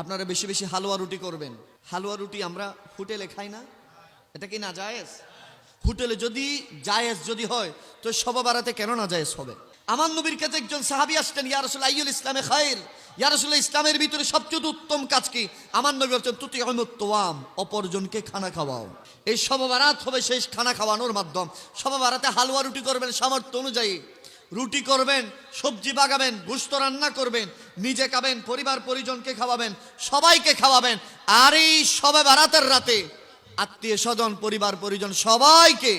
আপনারা বেশি বেশি হালুয়া রুটি করবেন। হালুয়া রুটি আমরা হোটেলে খাই না, এটা কি না জায়েজ? হোটেলে যদি জায়েজ যদি হয় তো শবে বারাতে কেন না জায়েজ হবে? আমার নবীর কাছে একজন সাহাবী আসলেন, ইয়া রাসূলুল্লাহ আইয়ুল ইসলামে খায়র, ইয়া রাসূলুল্লাহ ইসলামের ভিতরে সবচেয়ে উত্তম কাজ কি? আমার নবী বলেন তুতিউমুত তাওয়াম, অপরজনকে খানা খাওয়াও। এই শবে বারাত হবে সেই খানা খাওয়ানোর মাধ্যম। শবে বারাতে হালুয়া রুটি করবেন সামর্থ্য অনুযায়ী, রুটি করবেন, সবজি বাগাবেন, গোশত রান্না করবেন, নিজে খাবেন, পরিবার পরিজনকে খাওয়াবেন, সবাইকে খাওয়াবেন। আর এই শবে বারাতের রাতে আত্মীয় স্বজন পরিবার পরিজন সবাইকে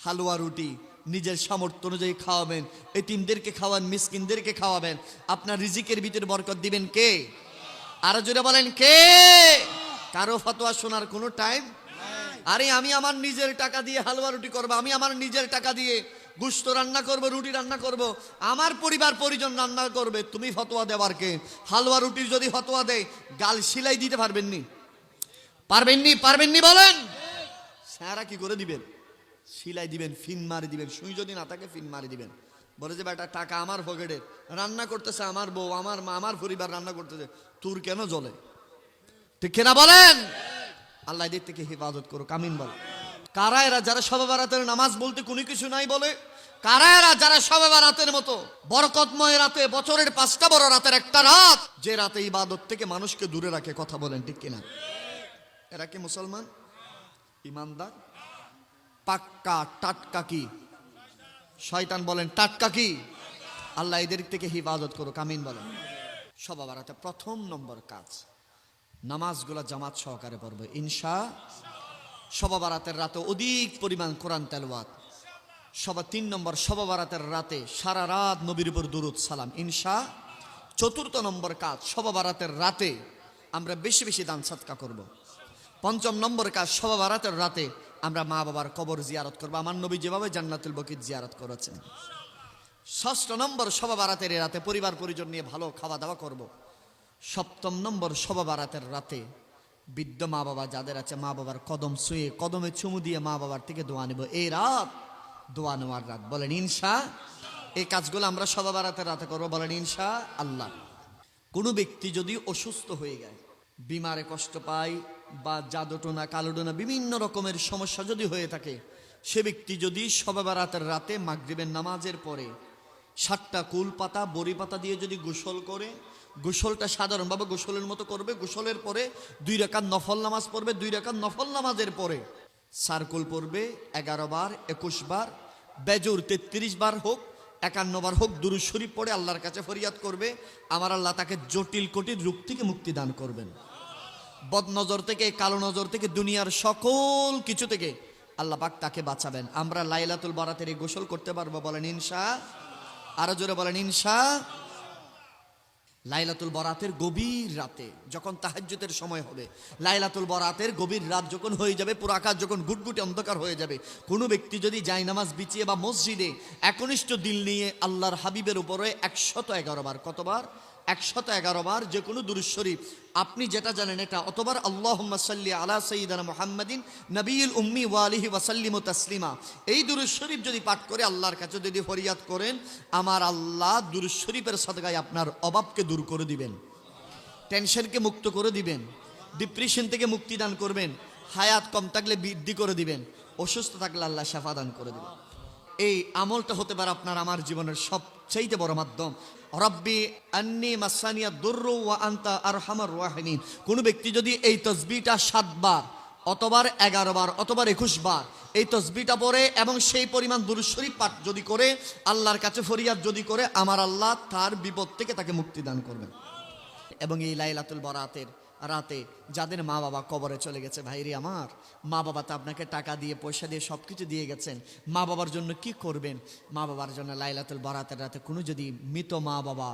হালুয়া রুটি নিজের সামর্থ্য অনুযায়ী খাওয়াবেন। এতিমদেরকে খাওয়ান, মিসকিনদেরকে খাওয়াবেন। আপনার রিজিকের ভিতরে বরকত দিবেন কে? আরো জোরে বলেন কে? কারো ফতোয়া শোনার কোনো টাইম? আরে আমি আমার নিজের টাকা দিয়ে হালুয়া রুটি করবো, আমি আমার নিজের টাকা দিয়ে গোশত রান্না করব, রুটি রান্না করব, আমার পরিবার পরিজন রান্না করবে, তুমি ফতোয়া দেওয়ার কে? হালুয়া রুটির যদি ফতোয়া দেয় গাল সিলাই দিতে পারবেননি? পারবেননি? পারবেননি বলেন? স্যারা কি করে দিবেন? সিলাই দিবেন, ফিন মারি দিবেন, সুই যদি না থাকে ফিন মারি দিবেন। বলে যে বেটা টাকা আমার পকেটের, রান্না করতেছে আমার বউ, আমার মা, আমার পরিবার রান্না করতেছে, তোর কেন জ্বলে? ঠিক কিনা বলেন? আল্লাহ এদের থেকে হেফাজত করো, কামিন বল। কারা এরা যারা শবে বারাতের নামাজ বলতে কোনো কিছু নাই বলে? কারা এরা যারা শবে বারাতের মতো বরকতময় রাতে, বছরের 5টা বড় রাতের একটা রাত, যে রাতে ইবাদত থেকে মানুষকে দূরে রাখে? কথা বলেন ঠিক কিনা? এরা কি মুসলমান, ইমানদার, পাক্কা টাটকা কি? শয়তান বলেন টাটকা কি? আল্লাহ এদের থেকে হেফাজত করো, কামিন বলেন। শবে বারাতে প্রথম নম্বর কাজ, নামাজগুলা জামাত সহকারে পড়বে ইনশাআল্লাহ। শবে বারাতের রাতে অধিক পরিমাণ কোরআন তেলাওয়াত। 3 নম্বর, শবে বারাতের রাতে সারা রাত নবীর উপর দুরূদ সালাম ইনশাআল্লাহ। 4র্থ নম্বর কাজ, শবে বারাতের রাতে আমরা বেশি বেশি দান সাদকা করব। 5ম নম্বর কাজ, শবে বারাতের রাতে আমরা মা বাবার কবর জিয়ারত করব, আমার নবী যেভাবে জান্নাতুল বকির জিয়ারত করেছেন। 6ষ্ঠ নম্বর, শবে বারাতের রাতে পরিবার পরিজন নিয়ে ভালো খাওয়া দাওয়া করব। 7ম নম্বর, শবে বারাতের রাতে বৃদ্ধ মা বাবা যাদের আছে, মা বাবার কদম ছুঁয়ে, কদমে চুমু দিয়ে মা বাবার থেকে দোয়া নেব। এই রাত দোয়া নেওয়ার রাত, বলেন ইনশাআল্লাহ। এই কাজগুলো আমরা শবে বারাতের রাতে করবো, বলেন ইনশাআল্লাহ। কোনো ব্যক্তি যদি অসুস্থ হয়ে যায়, বিমারে কষ্ট পায়, বা জাদুটোনা কালোটোনা বিভিন্ন রকমের সমস্যা যদি হয়ে থাকে, সে ব্যক্তি যদি শবে বারাতের রাতে মাগরিবের নামাজের পরে 7টা কুল পাতা, বড়ি পাতা দিয়ে যদি গোসল করে, গোসলটা সাধারণভাবে গোসলের মতো করবে, গোসলের পরে 2 রাকাত নফল নামাজ পড়বে, 2 রাকাত নফল নামাজের পরে সারকুল পড়বে 11 বার, 21 বার, বেজুর 33 বার হোক, 51 বার হোক, দুরূদ শরীফ পড়ে আল্লাহর কাছে ফরিয়াদ করবে। আমার আল্লাহ তাকে জটিল কঠিন রোগ থেকে মুক্তি দান করবেন, বদ নজর থেকে, কালো নজর থেকে, দুনিয়ার সকল কিছু থেকে আল্লাহ পাক তাকে বাঁচাবেন। আমরা লাইলাতুল বারাতের এই গোসল করতে পারবো, বলেন ইনশাআল্লাহ। আরো জোরে বলেন ইনশাআল্লাহ। লাইলাতুল বরাতের গভীর রাতে যখন তাহাজ্জুদের সময় হবে, লাইলাতুল বরাতের গভীর রাত যখন হয়ে যাবে, পুরো আকাশ যখন গুটগুটে অন্ধকার হয়ে যাবে, কোনো ব্যক্তি যদি জায়নামাজ বিছিয়ে বা মসজিদে একনিষ্ঠ দিল নিয়ে আল্লাহর হাবিবের উপরে 111 বার, কতবার? 111 বার যে কোনো দুরূদ শরীফ, আপনি যেটা জানেন এটা, অতবার আল্লাহুম্মা সাল্লি আলা সাইয়্যিদিনা মুহাম্মাদিন নবিয়্যিল উম্মি ওয়া আলিহি ওয়া সাল্লিমু তাসলিমা, এই দুরূদ শরীফ যদি পাঠ করে আল্লাহর কাছে যদি ফরিয়াদ করেন, আমার আল্লাহ দুরূদ শরীফের সাদকায় আপনার অভাবকে দূর করে দিবেন, টেনশনকে মুক্ত করে দিবেন, ডিপ্রেশন থেকে মুক্তি দান করবেন, হায়াত কম থাকলে বৃদ্ধি করে দিবেন, অসুস্থ থাকলে আল্লাহ শাফা দান করে দিবেন। এই আমলটা হতে পারে আপনার আমার জীবনের সবচাইতে বড় মাধ্যম। রব্বি আন্নি মাসানিয়া দুররু ওয়া আনতা আরহামার রাহিমিন। কোন ব্যক্তি যদি এই তাসবিহটা 7 বার অতবার 11 বার অতবার 21 বার এই তাসবিহটা পড়ে এবং সেই পরিমাণ দুরূদ শরীফ পাঠ যদি করে, আল্লাহর কাছে ফরিয়াদ যদি করে, আমার আল্লাহ তার বিপদ থেকে তাকে মুক্তি দান করবেন। এবং এই লাইলাতুল বরাতের রাতে যাদের মা বাবা কবরে চলে গেছে, ভাইরে আমার, মা বাবা তো আপনাকে টাকা দিয়ে পয়সা দিয়ে সব কিছু দিয়ে গেছেন, মা বাবার জন্য কি করবেন? মা বাবার জন্য লাইলাতুল বরাতের রাতে কোনো যদি মৃত মা বাবা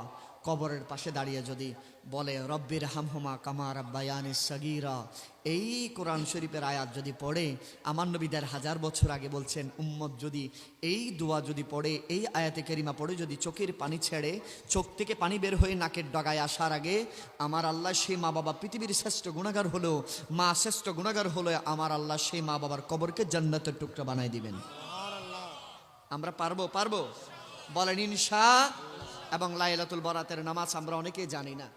কবরের পাশে দাঁড়িয়ে যদি বলে রব্বির হামহুমা কামা রাব্বায়ানি সাগীরা, এই কোরআন শরীফের আয়াত যদি পড়ে, আমার নবী 1000 বছর আগে বলছেন, উম্মত যদি এই দোয়া যদি পড়ে, এই আয়াতে কারিমা পড়ে যদি চোখের পানি ছেড়ে, চোখ থেকে পানি বের হয়ে নাকের ডগায় আসার আগে, আমার আল্লাহ সেই মা বাবা পৃথিবীর শ্রেষ্ঠ গুনাহগার হলেও, মা শ্রেষ্ঠ গুনাহগার হলে, আমার আল্লাহ সেই মা বাবার কবরকে জান্নাতের টুকরা বানাই দিবেন। আমরা পারবো? পারবো? বলেন ইনশাআল্লাহ। এবং লাইলাতুল বরাতের নামাজ আমরা অনেকেই জানি না,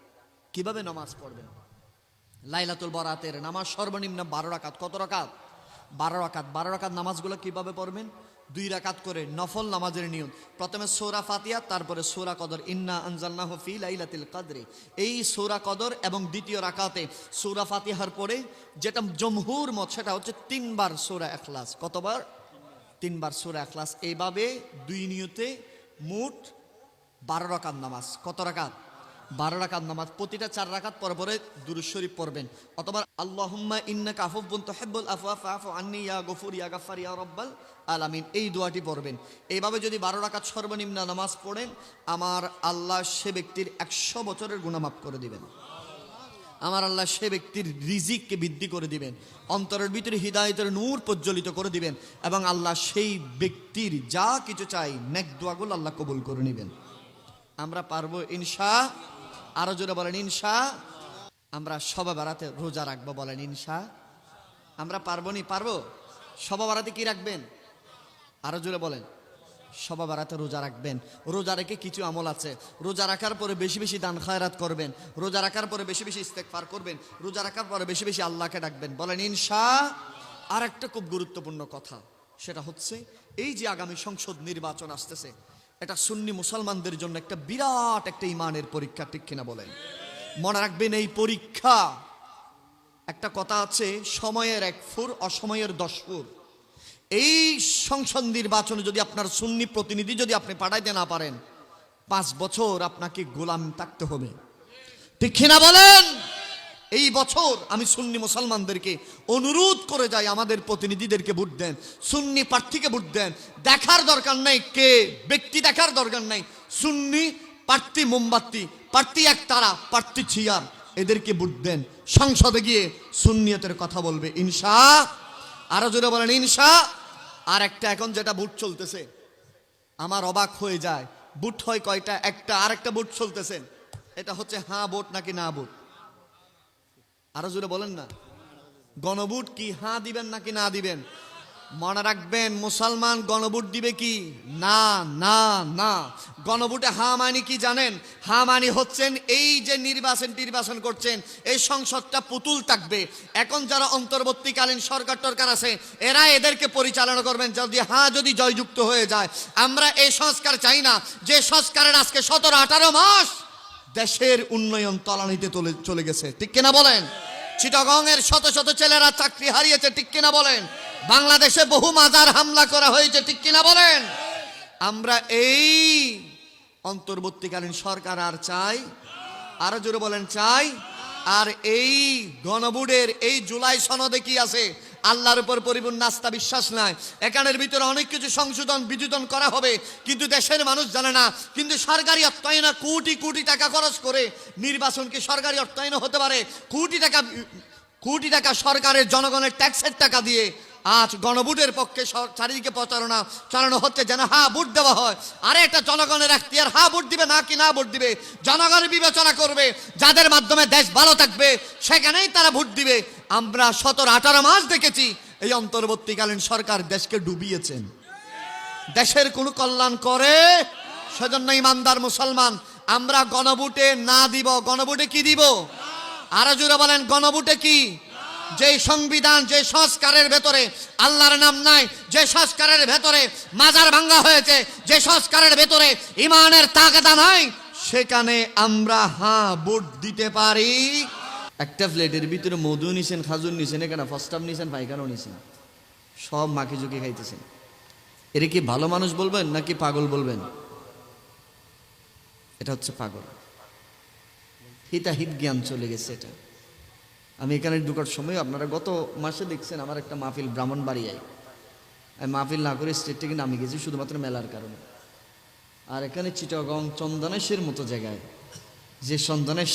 কিভাবে নামাজ পড়বেন। লাইলাতুল বরাতের নামাজ সর্বনিম্ন 12 রাকাত। কত রাকাত? 12 রাকাত। 12 রাকাত নামাজগুলো কিভাবে পড়বেন? 2 রাকাত করে নফল নামাজের নিয়ম। প্রথমে সূরা ফাতিহা, তারপরে সূরা কদর, ইন্না আনজালনাহু ফি লাইলাতিল কদরি। এই সূরা কদর এবং দ্বিতীয় রাকাতে সূরা ফাতিহার পরে যেটা জমহুর মত, সেটা হচ্ছে 3 বার সূরা ইখলাস। কতবার? 3 বার সূরা ইখলাস। এইভাবে 2 নিয়তে মোট 12 রাকাত নামাজ। কত রাকাত? 12 রাকাত নামাজ। প্রতিটা 4 রাকাত পর পরে দুরূদ শরীফ পড়বেন, অথবা আল্লাহুম্মা ইন্নাকা আফুবুন তুহিব্বুল আফওয়া ফাআফু আন্নী ইয়া গফুর ইয়া গাফফার ইয়া রাব্বাল আলামিন, এই দোয়াটি পড়বেন। এইভাবে যদি 12 রাকাত সর্বনিম্ন নামাজ পড়েন, আমার আল্লাহ সে ব্যক্তির 100 বছরের গুনাহ মাফ করে দিবেন। আমার আল্লাহ সে ব্যক্তির রিজিককে বৃদ্ধি করে দিবেন, অন্তরের ভিতরে হিদায়াতের নূর প্রজ্বলিত করে দিবেন, এবং আল্লাহ সেই ব্যক্তির যা কিছু চাই নেক দোয়াগুলো আল্লাহ কবুল করে নেবেন। আমরা পারবো ইনশা। আরো জোরে বলেন ইনশা। আমরা শবে বারাতে রোজা রাখবো, বলেন ইনশা। আমরা পারবো নি? পারবো। শবে বারাতে কি রাখবেন? আরো জোরে বলেন। শবে বারাতে রোজা রাখবেন। রোজা রেখে কিছু আমল আছে। রোজা রাখার পরে বেশি বেশি দান খায়রাত করবেন, রোজা রাখার পরে বেশি বেশি ইস্তেগফার করবেন, রোজা রাখার পরে বেশি বেশি আল্লাহকে ডাকবেন, বলেন ইনশা। আর একটা খুব গুরুত্বপূর্ণ কথা, সেটা হচ্ছে এই যে আগামী সংসদ নির্বাচন আসতেছে, এটা সুন্নি মুসলমানদের জন্য একটা বিরাট একটা ইমানের পরীক্ষা, ঠিক কিনা বলেন? মনে রাখবেন এই পরীক্ষা, একটা কথা আছে, সময়ের 1 ফুর, অসময়ের 10 ফুর। এই সংসদ নির্বাচনে যদি আপনার সুন্নি প্রতিনিধি যদি আপনি পাঠাইতে না পারেন, 5 বছর আপনাকে গোলাম থাকতে হবে, ঠিক কিনা বলেন? এই বছর আমি সুন্নি মুসলমানদেরকে অনুরোধ করে যাই, আমাদের প্রতিনিধিদেরকে ভোট দেন, সুন্নি প্রার্থীকে ভোট দেন। দেখার দরকার নাই কে ব্যক্তি, দেখার দরকার নাই। সুন্নি প্রার্থী মোমবাতি, প্রার্থী এক তারা, প্রার্থী ছিয়ার, এদেরকে ভোট দেন। সংসদে গিয়ে সুন্নিয়তের কথা বলবে ইনশা। আরো জোরে বলেন ইনশা। আর একটা এখন যেটা ভোট চলতেছে, আমার অবাক হয়ে যায়, ভোট হয় কয়টা? একটা। আর একটা ভোট চলতেছেন, এটা হচ্ছে হ্যাঁ ভোট নাকি না ভোট। আরো জোরে বলেন না। গণভোট কি হ্যাঁ দিবেন নাকি না দিবেন? মনে রাখবেন, মুসলমান গণভোট দিবে কি? না না না। গণভোটে হ্যাঁ মানে কি জানেন? হ্যাঁ মানে হচ্ছেন এই যে নির্বাচন করছেন, এই সংসদটা পুতুল থাকবে। এখন যারা অন্তর্বর্তীকালীন সরকার টরকার আছে, এরা এদেরকে পরিচালনা করবেন। যদি হ্যাঁ যদি জয়যুক্ত হয়ে যায়, আমরা এই সংস্কার চাই না, যে সংস্কারের আজকে 17-18 মাস দেশের উন্নয়ন তলানিতে চলে গেছে, ঠিক কিনা বলেন? চিটাগং এর শত শত ছেলেরা চাকরি হারিয়েছে, ঠিক কিনা বলেন? বাংলাদেশে বহু মাজার হামলা করা হয়েছে, ঠিক কিনা বলেন? আমরা এই অন্তর্বর্তীকালীন সরকার আর চাই? আরো জোরে বলেন চাই? আর এই গণভোটের এই জুলাই সনদে কি আছে? আল্লাহর উপর পরিপূর্ণ আস্থা বিশ্বাস নাই। এখানের ভিতরে অনেক কিছু সংশোধন বিদ্যুতন করা হবে, কিন্তু দেশের মানুষ জানে না। কিন্তু সরকারি অর্থায়নে কোটি কোটি টাকা খরচ করে নির্বাচন কি সরকারি অর্থায়নে হতে পারে? কোটি টাকা সরকারের জনগণের ট্যাক্সের টাকা দিয়ে আজ গণভোটের পক্ষে চারিদিকে প্রচারণা চালানো হচ্ছে যেন হ্যাঁ ভোট দেওয়া হয়। আরে এটা জনগণের এখতিয়ার, হ্যাঁ ভোট দিবে না কি না ভোট দিবে জনগণ বিবেচনা করবে। যাদের মাধ্যমে দেশ ভালো থাকবে সেখানেই তারা ভোট দিবে। আমরা 17-18 মাস দেখেছি এই অন্তর্বর্তীকালীন সরকার দেশকে ডুবিয়েছেন, দেশের কোনো কল্যাণ করে। সেজন্য ইমানদার মুসলমান, আমরা গণভোটে না দিব। গণভোটে কি দিব? আরো জোরে বলেন, গণভোটে কি? যে সংবিধান, যে সংস্কারের ভেতরে আল্লাহর নাম নাই, যে সংস্কারের ভেতরে মাজার ভাঙ্গা হয়েছে, যে সংস্কারের ভেতরে ইমানের তাগাদা নাই, সেখানে আমরা হ্যাঁ ভোট দিতে পারি। একটা প্লেটের ভিতরে মধু নিছেন, খাজুর নিছেন, এখানে ফস্টাম নিছেন, পায়খানাও নিছেন, সব মাখি ঝুঁকি খাইতেছেন। এর কি ভালো মানুষ বলবেন নাকি পাগল বলবেন? এটা হচ্ছে পাগল, হিতাহিত জ্ঞান চলে গেছে এটা। আমি এখানে ঢোকার সময় আপনারা গত মাসে দেখছেন আমার একটা মাহফিল ব্রাহ্মণবাড়িয়ায়, আমি মাহফিল না করে স্টেট থেকে নামে গেছি শুধুমাত্র মেলার কারণে। আর এখানে চিটাগং চন্দনেশের মতো জায়গায়, যে চন্দনেশ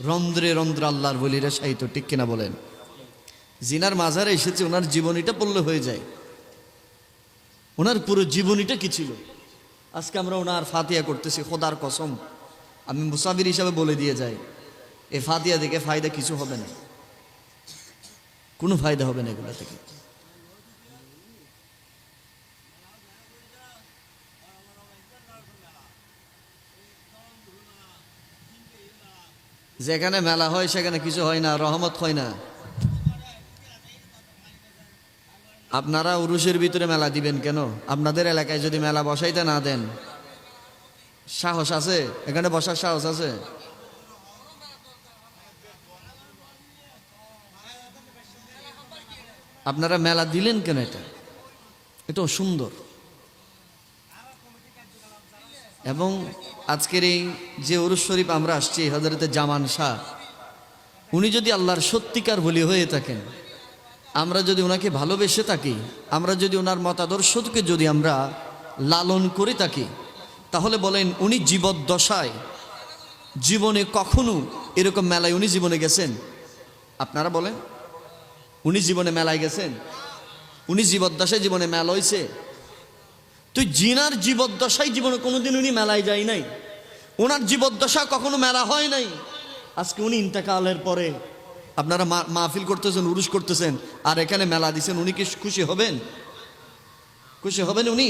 রন্ধ্রে রন্ধ্র আল্লাহর বলিরা সাহিত্য, ঠিক কিনা বলেন? জিনার মাজারে এসেছে, ওনার জীবনীটা পড়লে হয়ে যায়, ওনার পুরো জীবনীটা কি ছিল। আজকে আমরা ওনার ফাতিহা করতেছি, খোদার কসম আমি মুসাফির হিসাবে বলে দিয়ে যাই, এই ফাতিহা দেখে ফায়দা কিছু হবে না, কোনো ফায়দা হবে না এগুলো থেকে। যেখানে মেলা হয় সেখানে কিছু হয় না, রহমত হয় না। আপনারা উরুষের ভিতরে মেলা দিবেন কেন? আপনাদের এলাকায় যদি মেলা বসাইতে না দেন, সাহস আছে এখানে বসার সাহস আছে? আপনারা মেলা দিলেন কেন? এটা সুন্দর। এবং আজকের এই যে উরুস শরীফ আমরা আসছি, হযরতে জামান শাহ, উনি যদি আল্লাহর সত্যিকার বলি হয়ে থাকেন, আমরা যদি ওনাকে ভালোবেসে থাকি, আমরা যদি ওনার মতাদর্শকে যদি আমরা লালন করে থাকি, তাহলে বলেন উনি জীবদ্দশায় জীবনে কখনো এরকম মেলায় উনি জীবনে গেছেন? আপনারা বলেন, উনি জীবনে মেলায় গেছেন? উনি জীবদ্দশায় জীবনে মেলা হয়েছে? তুই জিনার জীবদ্দশায় জীবনে কোনোদিন উনি মেলায় যায় নাই, ওনার জীবদ্দশা কখনো মেলা হয় নাই। আজকে উনি ইন্তেকালের পরে আপনারা মাহফিল করতেছেন, উরুস করতেছেন, আর এখানে মেলা দিছেন, উনি কি খুশি হবেন? খুশি হবেন? উনি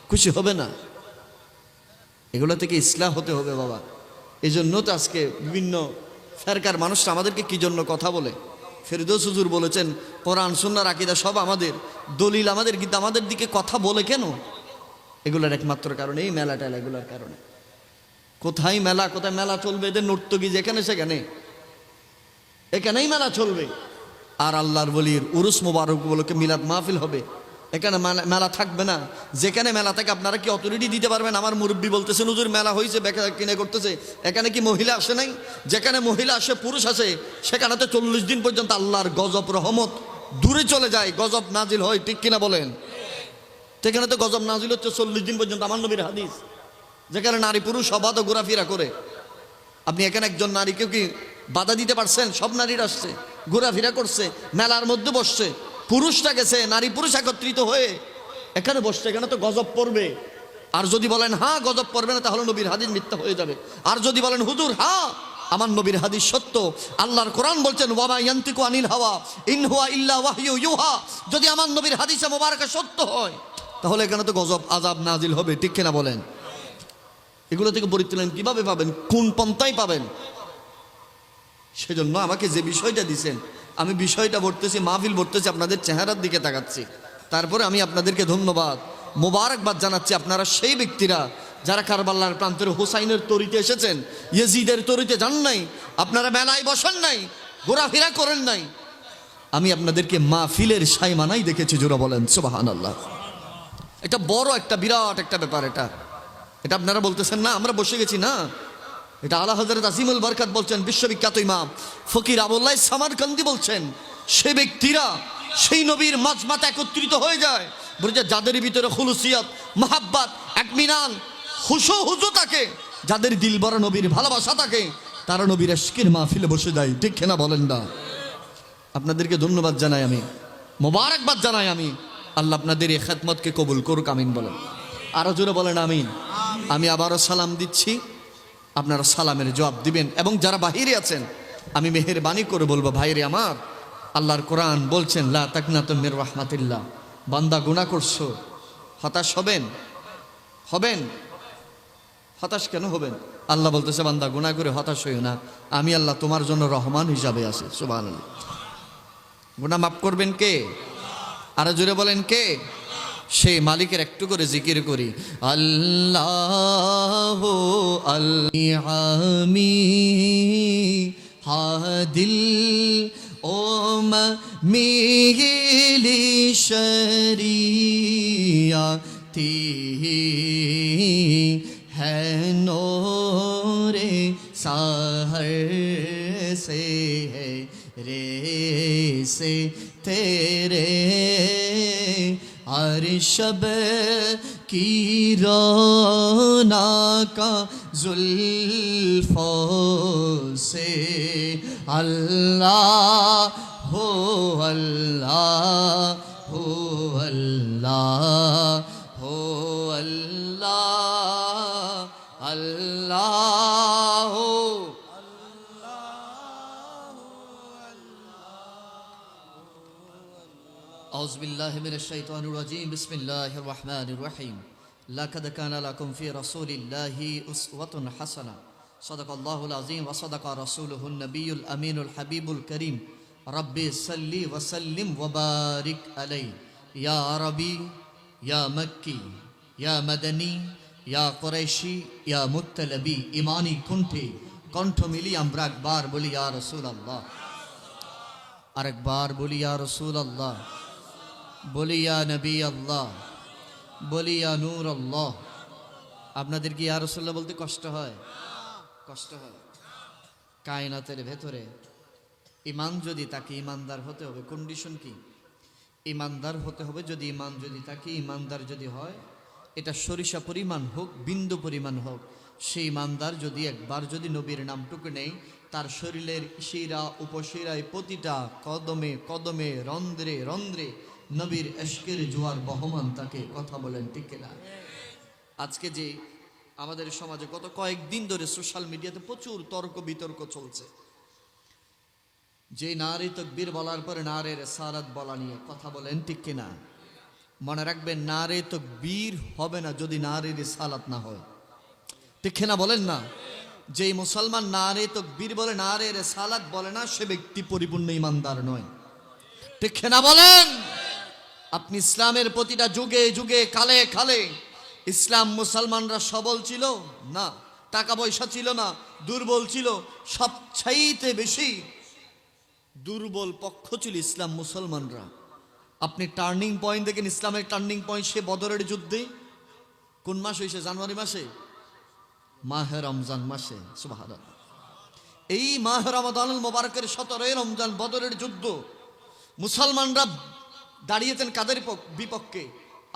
খুশি হবে না। এগুলো থেকে ইসলাম হতে হবে বাবা। এই জন্য তো আজকে বিভিন্ন ফেরকার মানুষরা আমাদেরকে কি জন্য কথা বলে। ফেরদৌস হুজুর বলেছেন, কোরআন সুন্নাহর আকীদা সব আমাদের, দলিল আমাদের, কিন্তু আমাদের দিকে কথা বলে কেন? এগুলোর একমাত্র কারণে এই মেলা টেলা, এগুলোর কারণে। কোথায় মেলা, কোথায় মেলা চলবে? এদের নর্তকী যেখানে সেখানে, এখানেই মেলা চলবে। আর আল্লাহর ওলির উরুস মোবারক উপলক্ষে মিলাদ মাহফিল হবে, এখানে মেলা থাকবে না। যেখানে মেলা থাকে আপনারা কি অথরিটি দিতে পারবেন? আমার মুরব্বী বলতেছেন, হুজুর মেলা হয়েছে, বেচা কিনে করতেছে, এখানে কি মহিলা আসে নাই? যেখানে মহিলা আসে, পুরুষ আসে, সেখানে তো 40 দিন পর্যন্ত আল্লাহর গজব রহমত দূরে চলে যায়, গজব নাজিল হয়, ঠিক কিনা বলেন? সেখানে তো গজব নাজিল হচ্ছে 40 দিন পর্যন্ত, আমার নবীর হাদিস। যেখানে নারী পুরুষ অবাধ ঘোরাফেরা করে, আপনি এখানে একজন নারীকে কি বাধা দিতে পারছেন? সব নারীরা আসছে, ঘোরাফেরা করছে, মেলার মধ্যে বসছে, পুরুষটা গেছে, নারী পুরুষ একত্রিত হয়ে এখানে বসছে, এখানে তো গজব পড়বে। আর যদি বলেন হ্যাঁ গজব পড়বে না, তাহলে নবীর হাদিস মিথ্যা হয়ে যাবে। আর যদি বলেন হুজুর হ্যাঁ আমার নবীর হাদিস সত্য, আল্লাহর কোরআন বলছেন ওয়ামা ইয়ান্তিকু আনিল হাওয়া ইন হুয়া ইল্লা ওয়াহয়ু ইউহা, যদি আমার নবীর হাদিসে মোবারকা সত্য হয়, তাহলে এখানে তো গজব আযাব নাজিল হবে, ঠিক কিনা বলেন? এগুলো থেকে পরিত্রাণ কিভাবে পাবেন? কোন পন্থায় পাবেন? সেজন্য আমাকে যে বিষয়টা দিছেন, আমি বিষয়টা ভরতেছি, মাহফিল ভরতেছি, আপনাদের চেহারার দিকে তাকাচ্ছি। তারপরে আমি আপনাদেরকে ধন্যবাদ, মোবারকবাদ জানাচ্ছি। আপনারা সেই ব্যক্তিরা যারা কারবালার প্রান্তের হুসাইনের তরিতে এসেছেন, ইয়েজিদের তরিতে যান নাই, আপনারা মেলায় বসেন নাই, ঘোরাফেরা করেন নাই। আমি আপনাদেরকে মাহফিলের সাইমানাই দেখেছি, জোরা বলেন সুবহানাল্লাহ। এটা বড় একটা বিরাট একটা ব্যাপার। এটা আপনারা বলতেছেন না আমরা বসে গেছি, না, এটা আলা হযরত আজিমুল বরকত বলছেন, বিশ্ববিখ্যাত ইমাম ফকির আবুল্লাহ সামারকান্দি বলছেন, সে ব্যক্তিরা সেই নবীর মাজমাতে একত্রিত হয়ে যায়, বলে যাদের ভিতরে খুলুসিয়ত, মাহাব্বাত, ইতমিনান, খুশু হুজু থাকে, যাদের দিল ভরা নবীর ভালোবাসা থাকে, তারা নবীর ইশকের মাহফিলে বসে যায়, ঠিক না বলেন না? আপনাদেরকে ধন্যবাদ জানাই, আমি মোবারকবাদ জানাই। আমি আল্লাহ আপনাদের এই খেদমতকে কবুল করুক, আমিন বলেন। আরো জোরে বলেন আমিন। আমি আবারও সালাম দিচ্ছি, আপনারা সালামের জবাব দিবেন। এবং যারা বাহিরে আছেন, আমি মেহেরবানি করে বলবো, ভাইরে আমার, আল্লাহর কোরআন বলছেন লা তাকনাতু মির রাহমাতিল্লাহ, বান্দা গুনাহ করছো, হতাশ হবেন? হতাশ কেন হবেন? আল্লাহ বলতেছে বান্দা গুনাহ করে হতাশ হইও না, আমি আল্লাহ তোমার জন্য রহমান হিসাবে আছি। সুবহানাল্লাহ। গুনাহ মাফ করবেন কে? আরো জোরে বলেন কে? সেই মালিকের একটু করে জিকির করি, আল্লাহ আল্লাহি হাদিল ও মিহিলি শরিয়াতি হ্যাঁ নোরে সাহর সে রে से तेरे हर शब की रौनका जुल्फों से अल्लाह हो अल्लाह हो अल्लाह हो अल्लाह अल्लाह हो। أعوذ بالله من الشيطان الرجيم بسم الله الرحمن الرحيم لقد كان لكم في رسول الله أسوة حسنة সাদাকাল্লাহুল আযীম ওয়া সাদাকা রাসূলুহুন নবিয়্যুল আমিনুল হাবিবুল করিম। রব্বি সাল্লি ওয়া সাল্লিম ওয়া বারিক আলাইহি ইয়া আরবি ইয়া মক্কি ইয়া মাদানী ইয়া কুরাইশি ইয়া মুত্তালাবি। ইমানি কণ্ঠ মিলি আমরা একবার বলি ইয়া রাসূলুল্লাহ, আরেকবার বলি ইয়া রাসূলুল্লাহ, বলি ইয়া নবী আল্লাহ, বলি ইয়া নূর আল্লাহ। আপনাদের কি ইয়া রাসূলুল্লাহ বলতে কষ্ট হয়? কষ্ট হয়। কায়নাতের ভেতরে ইমান যদি তাকে, ইমানদার হতে হবে। কন্ডিশন কি? ইমানদার হতে হবে। যদি ইমান যদি তাকে, ইমানদার যদি হয়, এটা সরিষা পরিমাণ হোক, বিন্দু পরিমাণ হোক, সেই ইমানদার যদি একবার যদি নবীর নামটুকু নেই, তার শরীরের শিরা উপশিরায় প্রতিটা কদমে কদমে রন্ধ্রে রন্ধ্রে নবীর এশকের জোয়ার বহমান তাকে। কথা বলেন ঠিক কিনা? আজকে যে আমাদের সমাজে গত কয়েকদিন ধরে সোশ্যাল মিডিয়াতে প্রচুর তর্ক বিতর্ক চলছে, যে নারে তাকবীর বলার পরে নারে রিসালাত বলা নিয়ে। কথা বলেন ঠিক কিনা? মনে রাখবেন, নারে তাকবীর হবে না যদি নারে রিসালাত না হয়। ঠিক কিনা বলেন না? যেই মুসলমান নারে তাকবীর বলে, নারে রিসালাত বলে না, সে ব্যক্তি পরিপূর্ণ ইমানদার নয়। ঠিক কিনা বলেন? আপনি ইসলামের প্রতিটা যুগে যুগে কালে কালে ইসলাম মুসলমানরা সবল ছিল না, টাকা পয়সা ছিল না, দুর্বল ছিল। সবচাইতে বেশি দুর্বল পক্ষ ছিল ইসলাম মুসলমানরা। আপনি টার্নিং পয়েন্ট দেখেন, ইসলামের টার্নিং পয়েন্ট সে বদরের যুদ্ধে। কোন মাস হয়েছে? জানুয়ারি মাসে, মাহে রমজান মাসে। সুবহানাল্লাহ। এই মাহে রমাদানুল মুবারকের 17 রমজান বদরের যুদ্ধ। মুসলমানরা দাঁড়িয়েছেন কাদের বিপক্ষে?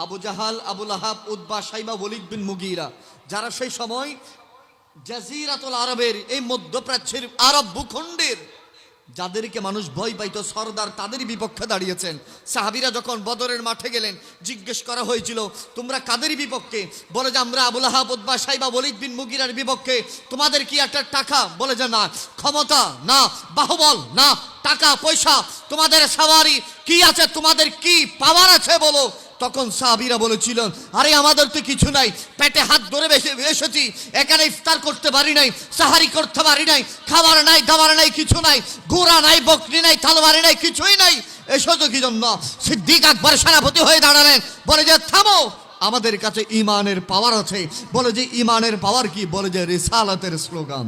আবু জাহাল, আবু লাহাব, উতবা, শাইবা, ওয়ালিদ বিন মুগীরা, যারা সেই সময় জাজিরাতুল আরবের এই মধ্যপ্রাচ্যের আরব ভূখণ্ডের যাদেরকে মানুষ ভয় পাইত, সরদার, তাদের বিপক্ষে দাঁড়িয়েছেন। সাহাবীরা যখন বদরের মাঠে গেলেন, জিজ্ঞেস করা হয়েছিল তোমরা কাদের বিপক্ষে? বলে যে আমরা আবু লাহাব, উতবা, শাইবা, ওয়ালিদ বিন মুগীরার বিপক্ষে। তোমাদের কি একটা টাকা? বলে যে না। ক্ষমতা? না। বাহুবল? না। টাকা পয়সা? তোমাদের সাওয়ারি কি আছে? তোমাদের কি পাওয়ার আছে বলো। তখন সাহাবীরা বলেছিলেন, আরে আমাদের তো কিছু নাই, পেটে হাত ধরে এসেছি, এখানে ইফতার করতে পারি নাই, সাহারি করতে পারি নাই, খাবার নাই, দাবার নাই, কিছু নাই, ঘোড়া নাই, বকরি নাই, তলোয়ারি নাই, কিছুই নাই, এসেছো কি জন্য? সিদ্দিক আকবর সেনাপতি হয়ে দাঁড়ালেন, বলে যে থামো, আমাদের কাছে ইমানের পাওয়ার আছে। বলে যে ইমানের পাওয়ার কি? বলে যে রিসালাতের স্লোগান।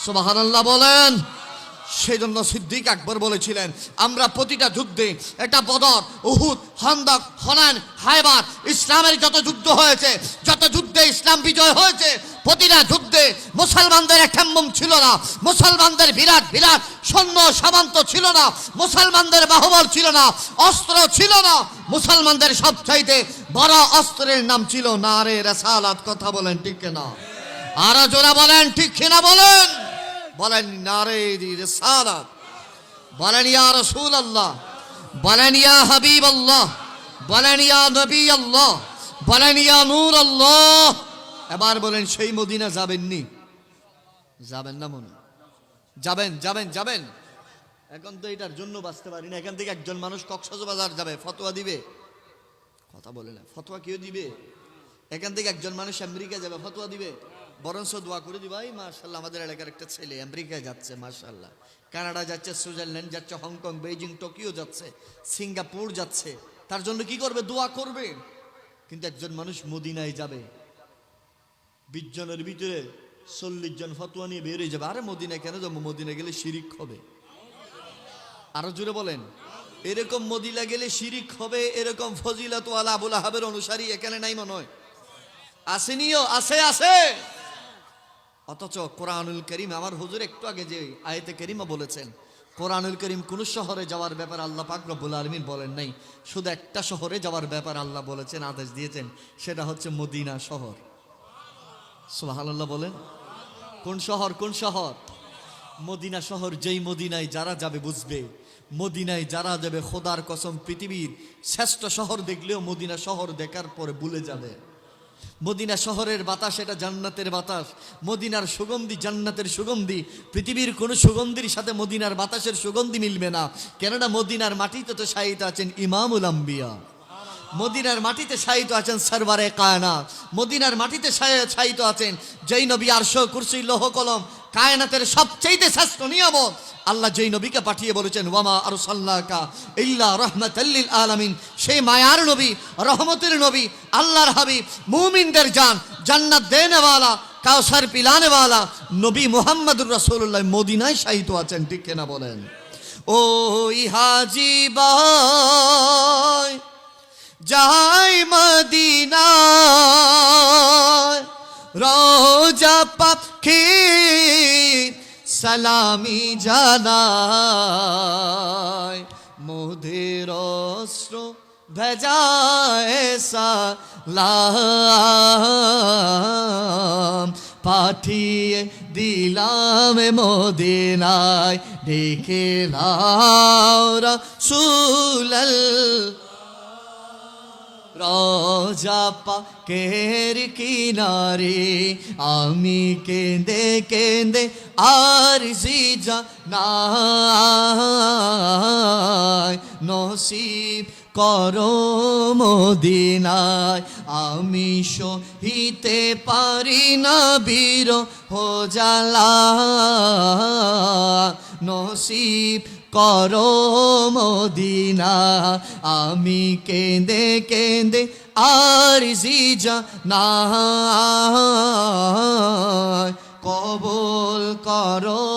সুবহানাল্লাহ বলেন। সেই জন্য সিদ্দিক আকবর বলেছিলেন, আমরা প্রতিটা যুদ্ধে, এটা বদর, উহুদ, খান্দক, হুনাইন, খায়বার, ইসলামের যত যুদ্ধ হয়েছে, যত যুদ্ধে ইসলাম বিজয় হয়েছে, প্রতিটা যুদ্ধে মুসলমানদের একাম্মম ছিল না, মুসলমানদের বিরাট বিরাট সৈন্য সামন্ত ছিল না, মুসলমানদের বাহুবল ছিল না, অস্ত্র ছিল না। মুসলমানদের সবচাইতে বড় অস্ত্রের নাম ছিল নারে রিসালাত। কথা বলেন ঠিক কিনা? আর জোরা বলেন ঠিক কিনা বলেন? বলেন নারে রিসালাত, বলেন ইয়া রাসূলুল্লাহ, বলেন ইয়া হাবিবাল্লাহ, বলেন ইয়া নবী আল্লাহ, বলেন ইয়া নূর আল্লাহ। এবার বলেন সেই মদিনা যাবেননি? যাবেন না মনে? যাবেন যাবেন যাবেন। এখন তো এটার জন্য বাঁচতে পারি না। এখান থেকে একজন মানুষ কক্সবাজার যাবে, ফতোয়া দিবে? কথা বলে না। ফতোয়া কেউ দিবে? এখান থেকে একজন মানুষ আমেরিকা যাবে, ফতোয়া দিবে? বরঞ্চ দোয়া করে দিবা, এই মাশাআল্লাহ আমাদের এলাকার একটা ছেলে আমেরিকায় যাচ্ছে, মাশাআল্লাহ, কানাডা যাচ্ছে, সুইজারল্যান্ড যাচ্ছে, হংকং, বেইজিং, টোকিও যাচ্ছে, সিঙ্গাপুর যাচ্ছে, তার জন্য কি করবে? দোয়া করবে। কিন্তু একজন মানুষ মদিনায় যাবে, 20 জনের ভিতরে 40 জন ফতোয়া নিয়ে বেরিয়ে যাবে, আরে মদিনায় কেন যাবো, মদিনা গেলে শিরিক হবে। আরো জোরে বলেন। এরকম মদিনা গেলে শিরিক হবে, এরকম ফজিলতওয়ালা আবু লাহাবের অনুসারী এখানে নাই মনে হয়? আসেনিও? আছে, আছে। অথচ কোরআনুল কারীম, আমার হুজুর একটু আগে যে আয়াতে কারীমা বলেছেন, কোরআনুল কারীম কোন শহরে যাওয়ার ব্যাপার আল্লাহ পাক রব্বুল আলামিন বলেন নাই, শুধু একটা শহরে যাওয়ার ব্যাপার আল্লাহ বলেছেন, আদেশ দিয়েছেন, সেটা হচ্ছে মদিনা শহর। সুবহানাল্লাহ বলেন। কোন শহর? কোন শহর? মদিনা শহর। যেই মদিনায় যারা যাবে বুঝবে, মদিনায় যারা যাবে খোদার কসম পৃথিবীর শ্রেষ্ঠ শহর দেখলেও মদিনা শহর দেখার পরে ভুলে যাবে। মদিনা শহরের বাতাস এটা জান্নাতের বাতাস, মদিনার সুগন্ধি জান্নাতের সুগন্ধি। পৃথিবীর কোনো সুগন্ধির সাথে মদিনার বাতাসের সুগন্ধি মিলবে না, কেননা মদিনার মাটিতে তো শায়িত আছেন ইমামুল আম্বিয়া। মদিনার মাটিতে শায়িত আছেন সরওয়ারে কায়নাত, মদিনার মাটিতে শায়িত আছেন যেই নবী আরশ কুরসি লৌহ কলম কায়নাতের সবচেয়ে শ্রেষ্ঠ নিয়ামত আল্লাহ যেই নবীকে পাঠিয়ে বলেছেন ওয়ামা আরসালনাকা ইল্লা রাহমাতাল লিল আলামিন, সেই মায়ার নবী, রহমতের নবী, আল্লাহর হাবিব, মুমিনদের জান, জান্নাত দেনেওয়ালা, কাউসার পিলানেওয়ালা নবী মুহাম্মদুর রাসূলুল্লাহ মদিনায় শায়িত আছেন। ঠিক কিনা বলেন? ওই হাজী ভাই যাই মদিনায়, রোজা পাখি সালামি জানায়, মোদের অস্ত্র ভেজায় সালাম, পাঠিয়ে দিলাম মদিনায়, ডেকে নাও রাসূলুল্লাহ। রোজা পাকের কিনারে আমি কেঁদে কেঁদে আরজি জানাই, নসিব করো মদিনায়, আমি সহিতে পারি না বীর হো জ্বালা, নসিব করো মদিনা, আমি কেঁদে কেঁদে আরজি জানাই, কবুল করো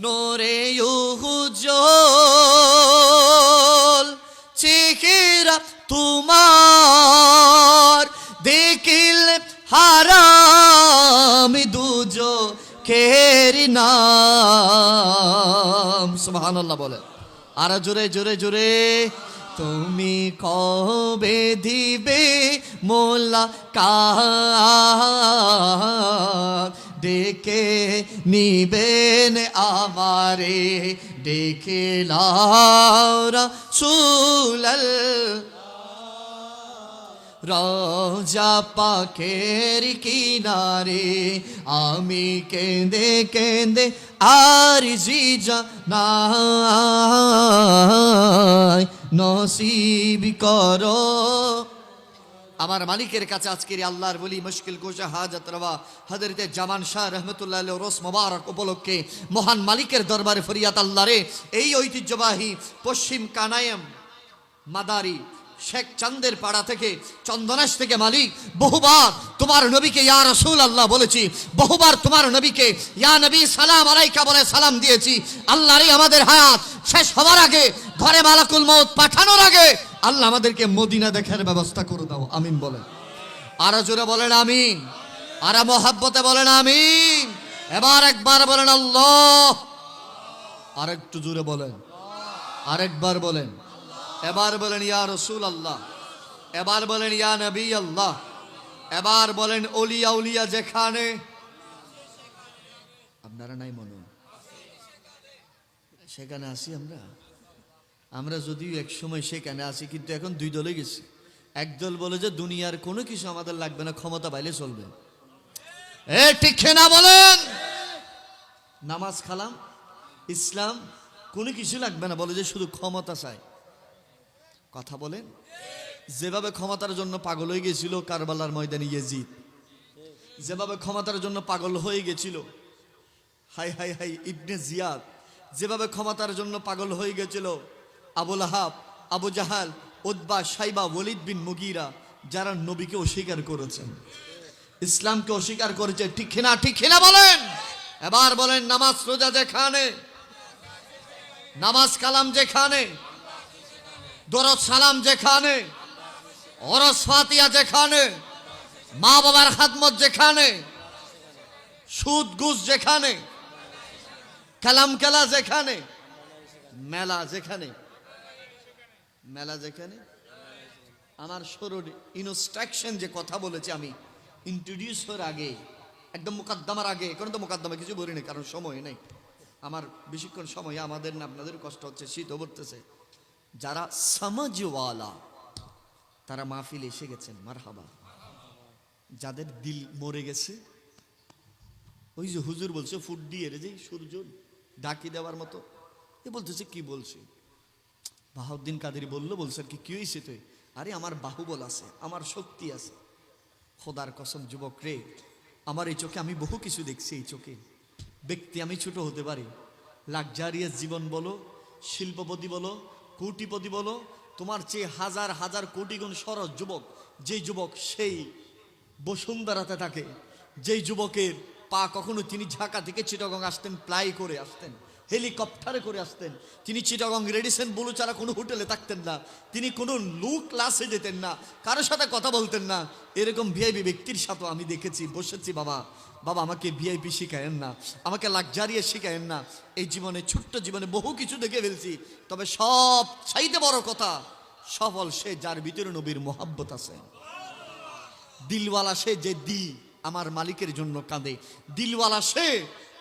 নোরে উজ্জ্বল চেহারা তোমার, দেখিলে হারাম দুজখের নাম। সুবহানাল্লাহ বলে আর জোরে জোরে জোরে। তুমি কবে দিবে মোলাকাত, ডেকে নিবেন আমারে, ডেকে লাও রাসূলুল্লাহ। রোজা পাকের কিনারে আমি কেঁদে কেঁদে আরজি জানাই, নসিব করো। আমার মালিকের কাছে আজকের আল্লাহর বলি মুশকিল কুশা হাজত রওয়া হযরতে জামান শাহ রহমতুল্লাহ আলাইহি রোজ মোবারক উপলক্ষে মহান মালিকের দরবারে ফরিয়াদ আল্লাহরে, এই ঐতিহ্যবাহী পশ্চিম কানায়ম মাদারি শেখ চাঁদের পাড়া থেকে চন্দনাশ থেকে মালিক বহুবার তোমার নবীকে ইয়া রাসূলুল্লাহ বলেছি, বহুবার তোমার নবীকে ইয়া নবী সালাম আলাইকা বলে সালাম দিয়েছি। আল্লাহরে আমাদের হায়াত শেষ হওয়ার আগে, ঘরে মালাকুল মউত পাঠানোর আগে আল্লাহ আমাদেরকে মদিনা দেখার ব্যবস্থা করে দাও। আমিন বলেন, আর জোরে বলেন আমিন, আর মহব্বতে বলেন আমিন। এবার একবার বলেন আল্লাহ, আর একটু জোরে বলেন, আরেকবার বলেন, এবার বলেন ইয়া রাসূলুল্লাহ, এবার বলেন ইয়া নবী আল্লাহ, এবার বলেন ওলিয়া উলিয়া যেখানে। আপনারা নাই মনে সেখানে আসি আমরা, আমরা যদিও এক সময় সেখানে আসি, কিন্তু এখন দুই দলে গেছি। একদল বলে যে দুনিয়ার কোনো কিছু আমাদের লাগবে না, ক্ষমতা পাইলে চলবে। এ ঠিক না বলেন? নামাজ কালাম ইসলাম কোনো কিছু লাগবে না, বলে যে শুধু ক্ষমতা চাই। কথা বলেন? যেভাবে ক্ষমতার জন্য পাগল হয়ে গেছিল কারবালার ময়দানে ইয়াজিদ, যেভাবে ক্ষমতার জন্য পাগল হয়ে গেছিল হাই হাই হাই ইবনে জিয়াদ, যেভাবে ক্ষমতার জন্য পাগল হয়ে গেছিল আবু লাহাব, আবু জাহাল, উতবা, শাইবা, ওয়ালিদ বিন মুগীরা, যারা নবীকে অস্বীকার করেছেন, ইসলামকে অস্বীকার করেছে। ঠিক না ঠিক না বলেন? এবার বলেন নামাজ রোজা যেখানে, নামাজ কালাম যেখানে, দরদ সালাম যেখানে, ওরস ফাতিহা যেখানে, মা বাবার খাদমত যেখানে, সুদ ঘুষ যেখানে, কালাম কেলা যেখানে, মেলা যেখানে, মেলা যেখানে, আমার শরীর ইনস্ট্রাকশন যে কথা বলেছি আমি ইন্ট্রোডিউস হওয়ার আগে, একদম মুকদ্দমার আগে, এখন তো মুকদ্দমা কিছু বলি না কারণ সময় নেই আমার, বেশিক্ষণ সময় আমাদের না আপনাদের কষ্ট হচ্ছে, শীত পড়তেছে। যারা সমাজওয়ালা তারা মাহফিল এসে গেছেন, মারহাবা। যাদের দিল মরে গেছে, ওই যে হুজুর বলছে ফুট দিয়ে যে সূর্য ডাকি দেওয়ার মতো, এ বলতেছে কি বলছে বাহাউদ্দিন কাদেরী বলছেন কি হয়েছে তুই? আরে আমার বাহুবল আছে, আমার শক্তি আছে। খোদার কসম যুবক রে, আমার এই চোখে আমি বহু কিছু দেখছি। এই চোখে ব্যক্তি আমি ছোট হতে পারি, লাক্সারিয়াস জীবন বলো, শিল্পপতি বলো, কোটিপতি বলো, তোমার চেয়ে হাজার হাজার কোটি গুণ সরস যুবক, যেই যুবক সেই বসুন্ধরাতে থাকে, যেই যুবকের পা কখনো তিনি ঢাকা থেকে চিটাগং আসতেন প্লাই করে আসতেন, হেলিকপ্টারে করে আসতেন, তিনি চিটাগং রেডিসন ব্লু ছাড়া কোনো হোটেলে থাকতেন না, তিনি কোনো লো ক্লাসে যেতেন না, কারোর সাথে কথা বলতেন না। এরকম ভিআইপি ব্যক্তির সাথে আমি দেখেছি, বসেছি। বাবা বাবা আমাকে ভিআইপি শিখায়েন না, আমাকে লাক্সারিয়াস শিখায়েন না। এই জীবনে, ছোট্ট জীবনে বহু কিছু দেখে ফেলছি, তবে সব চাইতে বড় কথা, সফল সে যার ভিতরে নবীর মোহাব্বত আছে। দিলওয়ালা সে যে আমার মালিকের জন্য কাঁদে। দিলওয়ালা সে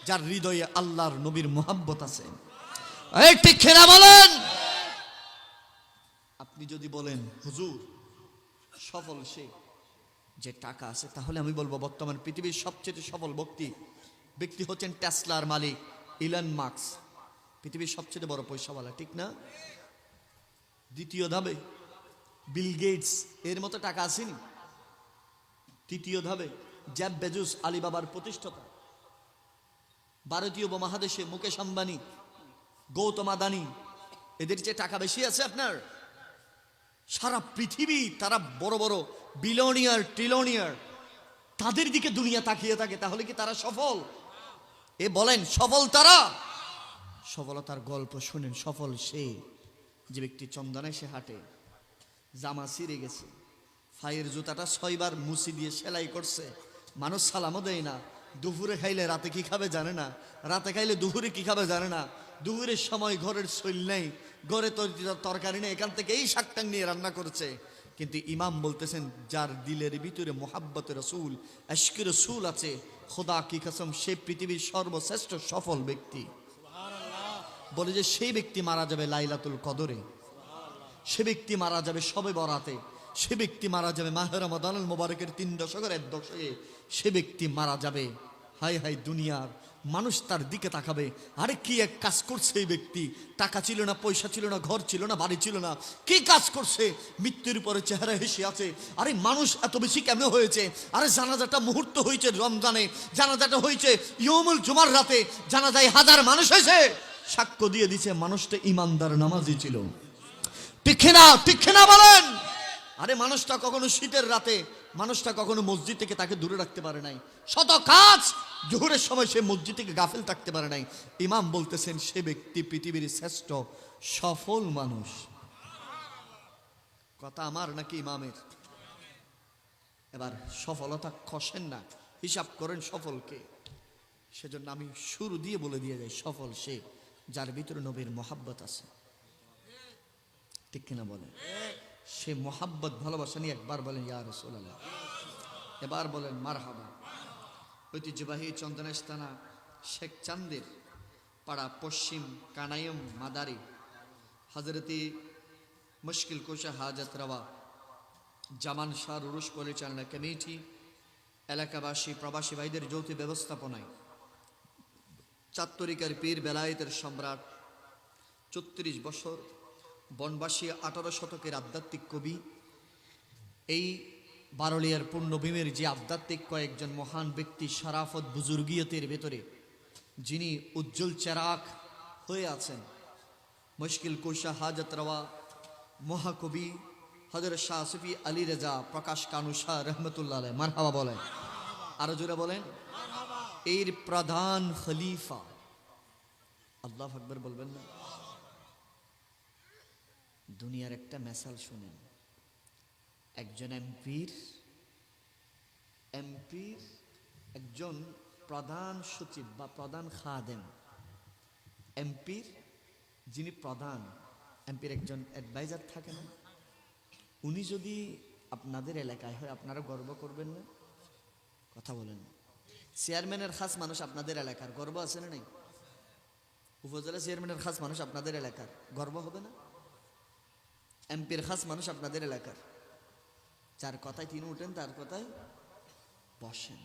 যার হৃদয়ে আল্লাহর নবীর মোহাব্বত আছে। ঠিক খেলা বলেন। আপনি যদি বলেন হুজুর সফল সে যে টাকা আছে, তাহলে আমি বলবো বর্তমান পৃথিবীর সবচেয়ে সফল ব্যক্তি হচ্ছেন টেসলার মালিক ইলন মাস্ক, পৃথিবীর সবচেয়ে বড় পয়সাওয়ালা, ঠিক না? দ্বিতীয় ধাপে বিল গেটস, এর মতো টাকা আসেনি। তৃতীয় ধাপে জেফ বেজোস, আলিবাবার প্রতিষ্ঠাতা। ভারতীয় উপমহাদেশে মুকেশ আম্বানি, গৌতম আদানি, এদের যে টাকা বেশি আছে আপনার। সারা পৃথিবী তারা বড় বড় বিলিয়নিয়ার, ট্রিলিয়নিয়ার, তাদের দিকে দুনিয়া তাকিয়ে থাকে। তাহলে কি তারা সফল? বলেন সফল তারা? সফলতার গল্প শুনেন। সফল সে যে ব্যক্তি চন্দনে সে হাঁটে, জামা ছিঁড়ে গেছে, ফায়ের জুতাটা 6 বার মুছি দিয়ে সেলাই করছে, মানুষ সালামও দেয় না। দুপুরে খাইলে রাতে কি খাবে জানে না, রাতে খাইলে দুপুরে কি খাবে জানে না। দুপুরের সময় ঘরের শৈল নেই, ঘরে তরকারি নেই, এখান থেকে এই শাকটাং নিয়ে রান্না করছে। কিন্তু ইমাম বলতেছেন যার দিলের ভিতরে মোহাব্বত রসুল, আশকে রসুল আছে, খোদা কি কসম সে পৃথিবীর সর্বশ্রেষ্ঠ সফল ব্যক্তি। বলে যে সেই ব্যক্তি মারা যাবে লাইলাতুল কদরে, সে ব্যক্তি মারা যাবে শবে বরাতে, সে ব্যক্তি মারা যাবে মাহে রমাদানুল মুবারকের 3 দশকের 1 দশকে, সে ব্যক্তি মারা যাবে। হাই হাই দুনিয়ার মানুষ তার দিকে তাকাবে, আরে কি এক কাজ করছে এই ব্যক্তি, টাকা ছিল না, পয়সা ছিল না, ঘর ছিল না, বাড়ি ছিল না, কি কাজ করছে, মৃত্যুর পরে চেহারা হেসে আছে। আরে মানুষ এত বেশি কেমন হয়েছে? আরে জানাজাটা মুহূর্ত হয়েছে রমজানে, জানাজাটা হয়েছে ইয়মুল জুমার রাতে, জানাজায় হাজার মানুষ এসে সাক্ষ্য দিয়ে দিছে মানুষটা ইমানদার নামাজি ছিল। ঠিক না বলেন? আরে মানুষটা কখনো শীতের রাতে, মানুষটা কখনো মসজিদ থেকে তাকে দূরে রাখতে পারে নাই, শত কাজ জোহরের সময় সে মসজিদ থেকে গাফিল থাকতে পারে নাই। ইমাম বলতেছেন সে ব্যক্তি পৃথিবীর শ্রেষ্ঠ সফল মানুষ। কথা আমার নাকি ইমামের? এবার সফলতা খসেন না, হিসাব করেন সফলকে। সেজন্য আমি শুরু দিয়ে বলে দিয়ে যাই, সফল সে যার ভিতরে নবীর মোহাব্বত আছে। ঠিক কিনা বলেন? সে মোহাব্বত ভালোবাসা নিয়ে একবার বলেন ইয়া রাসূলুল্লাহ, এবার বলেন মারহাবা। ঐতিহ্যবাহী চন্দনেশ থানা শেখ চান্দের পাড়া পশ্চিম কানায়ম মাদারি হজরতি মুশকিল কুশা হাজত রওয়া জামান শাহ উরুস পরিচালনা কমিটি এলাকাবাসী প্রবাসী ভাইদের যৌথ ব্যবস্থাপনায় 4 তরিকার পীর বেলায়েতের সম্রাট, 34 বছর বনবাসী, 18 শতকের আধ্যাত্মিক কবি, এই বারলিয়ার পূর্ণভূমির যে আধ্যাত্মিক কয়েকজন মহান ব্যক্তি শরাফত বুজুর্গিয়তের ভেতরে যিনি উজ্জ্বল চেরাগ হয়ে আছেন, মুশকিল কুশা হাজত রওয়া মহাকবি হযরত শাহ সুফি আলী রেজা প্রকাশ কানু শাহ রহমতুল্লাহ আলাইহি, মারহাবা বলেন, আরো জোরে বলেন। এর প্রধান খলিফা, আল্লাহু আকবার বলবেন না? দুনিয়ার একটা মেসাল শুনেন, একজন এমপির একজন প্রধান সচিব বা প্রধান খাদেম, এমপির যিনি প্রধান, এমপির একজন অ্যাডভাইজার থাকে না, উনি যদি আপনাদের এলাকায় হয় আপনারা গর্ব করবেন না? কথা বলেন। চেয়ারম্যানের খাস মানুষ আপনাদের এলাকার, গর্ব আছে না নাই? উপজেলা চেয়ারম্যানের খাস মানুষ আপনাদের এলাকার, গর্ব হবে না? এমপির খাস মানুষ আপনাদের এলাকার, যার কথায় তিনি উঠেন তার কথায় বসেন,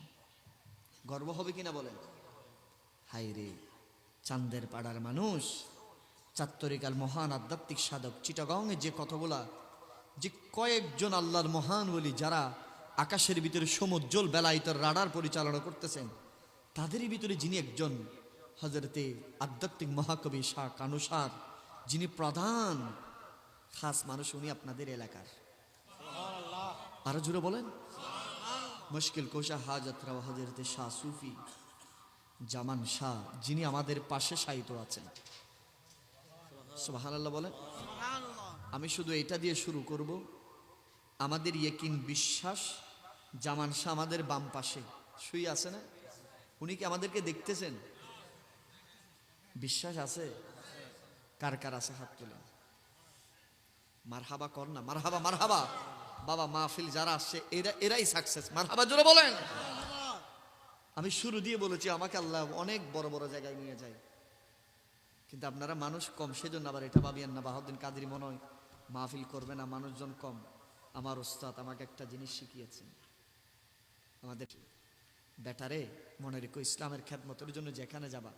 গর্ব হবে কিনা বলেন? হাই রে, চান্দের পাড়ার মানুষ চাত্তরিকার মহান আধ্যাত্মিক সাধক চিটাগংয়ে যে কথাগুলা, যে কয়েকজন আল্লাহর মহান বলি যারা আকাশের ভিতরে সমুজ্জ্বল বেলায়িতের রাডার পরিচালনা করতেছেন, তাদেরই ভিতরে যিনি একজন হযরতে আধ্যাত্মিক মহাকবি শাহ কানুসার, যিনি প্রধান খাস মানুষ, উনি আপনাদের এলাকার। আরো জুড়ে বলেন। মুশকিল কোশা হাজত রাও হযরতে শাহ সুফি জামান শাহ, যিনি আমাদের পাশে শায়িত আছেন। সুবহানাল্লাহ বলেন। আমি শুধু এটা দিয়ে শুরু করব। আমাদের ইয়কিন বিশ্বাস, জামান শাহ আমাদের বাম পাশে শুয়ে আছে না? উনি কি আমাদেরকে দেখতেছেন? বিশ্বাস আছে? কার কার আছে হাত তুলেন। মারহাবা কর না, মারহাবা মারহাবা। বাবা মাহফিল যারা আসছে এরাই সাকসেস। মারহাবা জোরে বলেন। আমি শুরু দিয়ে বলেছি আমাকে আল্লাহ অনেক বড় বড় জায়গায় নিয়ে যায়, কিন্তু আপনারা মানুষ কম, সেজন্য আবার এটা ভাবিয়েন না বাহাউদ্দিন কাদরি মনে হয় মাহফিল করবে না, মানুষজন কম। আমার ওস্তাদ আমাকে একটা জিনিস শিখিয়েছেন, আমাদের বেটারে মনে রেখো, ইসলামের খেদমতের জন্য যেখানে যাবা,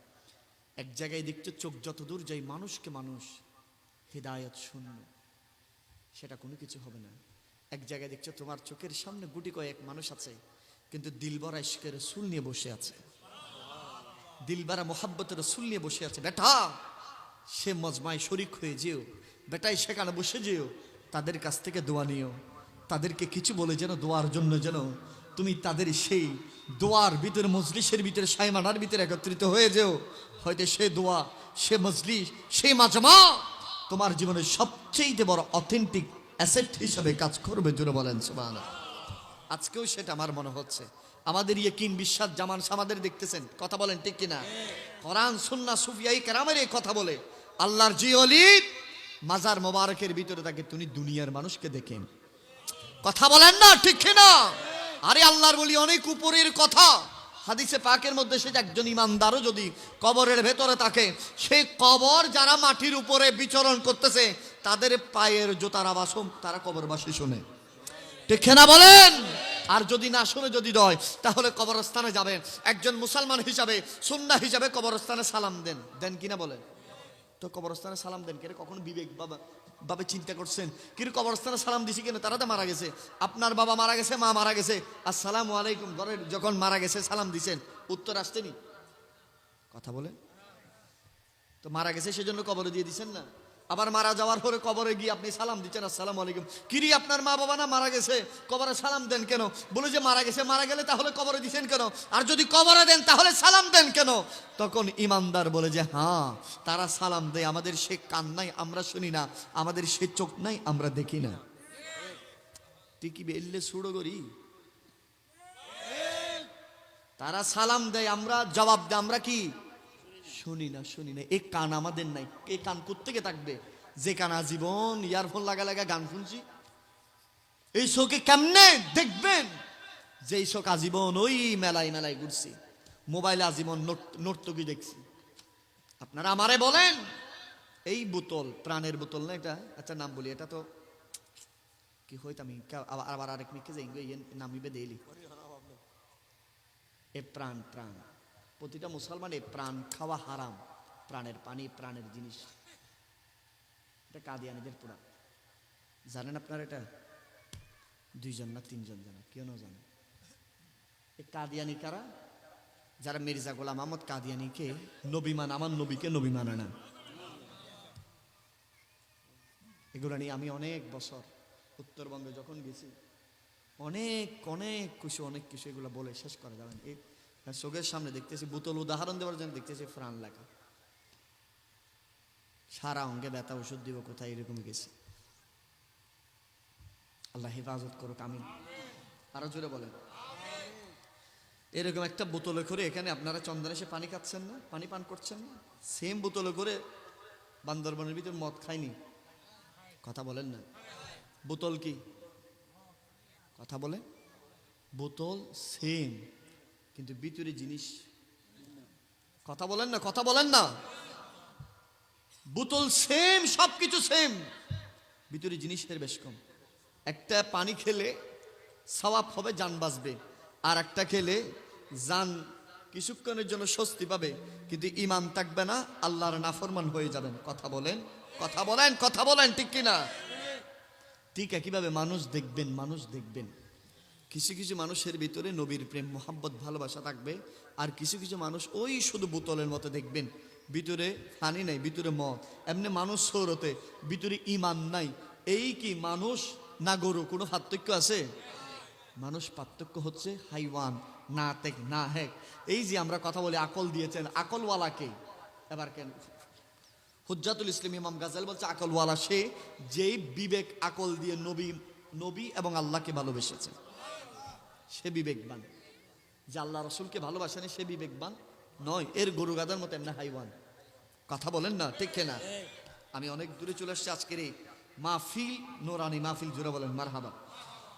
এক জায়গায় দেখছো চোখ যত দূর যাই মানুষকে মানুষ হিদায়ত শূন্য, সেটা কোনো কিছু হবে না। এক জায়গায় দেখছো তোমার চোখের সামনে গুটি কয়েক মানুষ আছে, কিন্তু দিলবরা ইশকে রাসূল নিয়ে বসে আছে, দিলবরা মোহাব্বতের রাসূল নিয়ে বসে আছে। বেটা সে মজমায় শরিক হয়ে যেও, বেটাই সেখানে বসে যেও, তাদের কাছ থেকে দোয়া নিও, তাদেরকে কিছু বলে যেন দোয়ার জন্য যেন তুমি তাদের সেই দোয়ার ভিতরে, মজলিসের ভিতরে, সাইমানার ভিতরে একত্রিত হয়ে যেও। হয়তো সে দোয়া, সে মজলিস, সেই মাজমা তোমার জীবনের সবচেয়ে বড় অথেন্টিক অ্যাসেট হিসাবে কাজ করবে। জোরে বলেন সুবহানাল্লাহ। আজকেও সেটা আমার মনে হচ্ছে। আমাদের ইয়কিন বিশ্বাস জামান আমাদের দেখতেছেন, কথা বলেন ঠিক কিনা? কোরআন সুন্নাহ সুফিয়াই কেরামের এই কথা বলে, আল্লাহর জি ওলি মাজার মোবারকের ভিতরে থাকে, তুমি দুনিয়ার মানুষকে দেখেন, কথা বলেন না ঠিক কিনা? আরে আল্লাহর বলি অনেক উপরের কথা। হাদিসে পাকের মধ্যে সে একজন ইমানদারও যদি কবরের ভেতরে থাকে, সেই কবর যারা মাটির উপরে বিচরণ করতেছে তাদের পায়ের জুতার আওয়াজ তারা কবরবাসী শুনে, ঠিক না বলেন? আর যদি না শুনে যদি দয়, তাহলে কবরস্থানে যাবেন, একজন মুসলমান হিসাবে সুন্নাহ হিসাবে কবরস্থানে সালাম দেন, দেন কিনা বলেন? তো কবরস্থানে সালাম দেন কেন? কখনো বিবেক ভাবে চিন্তা করছেন কিন্তু কবরস্থানে সালাম দিছি কেন? তারা তো মারা গেছে, আপনার বাবা মারা গেছে, মা মারা গেছে, আসসালামু আলাইকুম ঘরের যখন মারা গেছে সালাম দিছেন, উত্তর আসতেনি, কথা বলেন তো? মারা গেছে সেজন্য কবরে দিয়ে দিছেন না? আবার মারা যাওয়ার পরে কবরে গিয়ে আপনি সালাম দিচ্ছেন, আসসালামু আলাইকুম। কিরি আপনার মা বাবা না মারা গেছে, কবরে সালাম দেন কেন? বলে যে মারা গেছে, মারা গেলে তাহলে কবরে দিছেন কেন? আর যদি কবরে দেন তাহলে সালাম দেন কেন? তখন ইমানদার বলে যে হ্যাঁ, তারা সালাম দেয়, আমাদের সে কান নাই আমরা শুনি না, আমাদের সে চোখ নাই আমরা দেখি না। টিকি বেললে সুড়ো করি, তারা সালাম দেয়, আমরা জবাব দেয়, আমরা কি শুনি না, শুনি না। এই কান আমাদের নাই। এই কান কোত্থেকে থাকবে? যে কান আজীবন ইয়ারফোন লাগা লাগা গান শুনছি, এই শোকে কেমনে দেখবেন? যে শোক আজীবন ওই মেলায় মেলায় ঘুরছি, মোবাইলে আজীবন নর্তকী দেখছি। আপনারা আমারে বলেন, এই বোতল প্রাণের বোতল না এটা, আচ্ছা নাম বলি, এটা তো কি হইতাম আবার আরেক মিকে যাই নামিবে দেইলি, এ প্রাণ, প্রাণ প্রতিটা মুসলমানের প্রাণ খাওয়া হারাম, প্রাণের পানি, প্রাণের জিনিস। এটা কাদিয়ানীদের পুরা, জানেন আপনারা? এটা দুইজন না তিনজন জানে, কেউ না জানে। এই কাদিয়ানী কারা? যারা মির্জা গোলাম আহমদ কাদিয়ানীকে নবী মানে, আমার নবীকে নবী মানে না। এগুলো নিয়ে আমি অনেক বছর উত্তরবঙ্গে যখন গেছি, অনেক অনেক কিছু এগুলো বলে শেষ করে যাবেন। এই চোখের সামনে দেখতেছি, বোতল উদাহরণ দেওয়ার জন্য দেখতেছি প্রাণ লেখা, সারা অঙ্গে ব্যথা, ওষুধ দিব কোথায়, এরকম গেছে। আল্লাহ হেফাজত করুক, আমিন। আরো জোরে বলেন। এরকম একটা বোতলে করে এখানে আপনারা চন্দনে এসে পানি খাচ্ছেন না, পানি পান করছেন না? সেম বোতলে করে বান্দরবানের ভিতর মদ খায়নি, কথা বলেন না? বোতল কি, কথা বলেন? বোতল সেম, কিন্তু ভিতরে জিনিস, কথা বলেন না? কথা বলেন না? বোতল সেম, সবকিছু সেম, ভিতরে জিনিসের বেশ কম। একটা পানি খেলে সওয়াব হবে, জান বাঁচবে, আর একটা খেলে জান কিছুক্ষণের জন্য স্বস্তি পাবে, কিন্তু ঈমান থাকবে না, আল্লাহর নাফরমান হয়ে যাবেন। কথা বলেন, কথা বলেন, কথা বলেন, ঠিক কিনা? ঠিক একইভাবে মানুষ দেখবেন কিছু কিছু মানুষের ভিতরে নবীর প্রেম মোহাব্বত ভালোবাসা থাকবে, আর কিছু কিছু মানুষ ওই শুধু বোতলের মতো দেখবেন, ভিতরে পানি নাই, ভিতরে মদ। এমনি মানুষ সৌরতে, ভিতরে ঈমান নাই। এই কি মানুষ না গরু? কোনো পার্থক্য আছে? মানুষ পার্থক্য হচ্ছে হাইওয়ান, না তেক না হেক। এই যে আমরা কথা বলি আকল দিয়েছেন, আকলওয়ালাকে এবার কেন? হুজ্জাতুল ইসলাম ইমাম গাজালি বলছে আকলওয়ালা সে যেই বিবেক আকল দিয়ে নবী এবং আল্লাহকে ভালোবেসেছে, সে বিবেকবান। যে আল্লাহ রসুলকে ভালোবাসেনি সে বিবেকবান নয়, এর গরু গাদার মতো এমনি হাইওয়ান। কথা বলেন না, ঠিক না? আমি অনেক দূরে চলে আসছি আজকের এই মাহফিল, নোরানি মাহফিল, জুড়ে বলেন মারহাবা।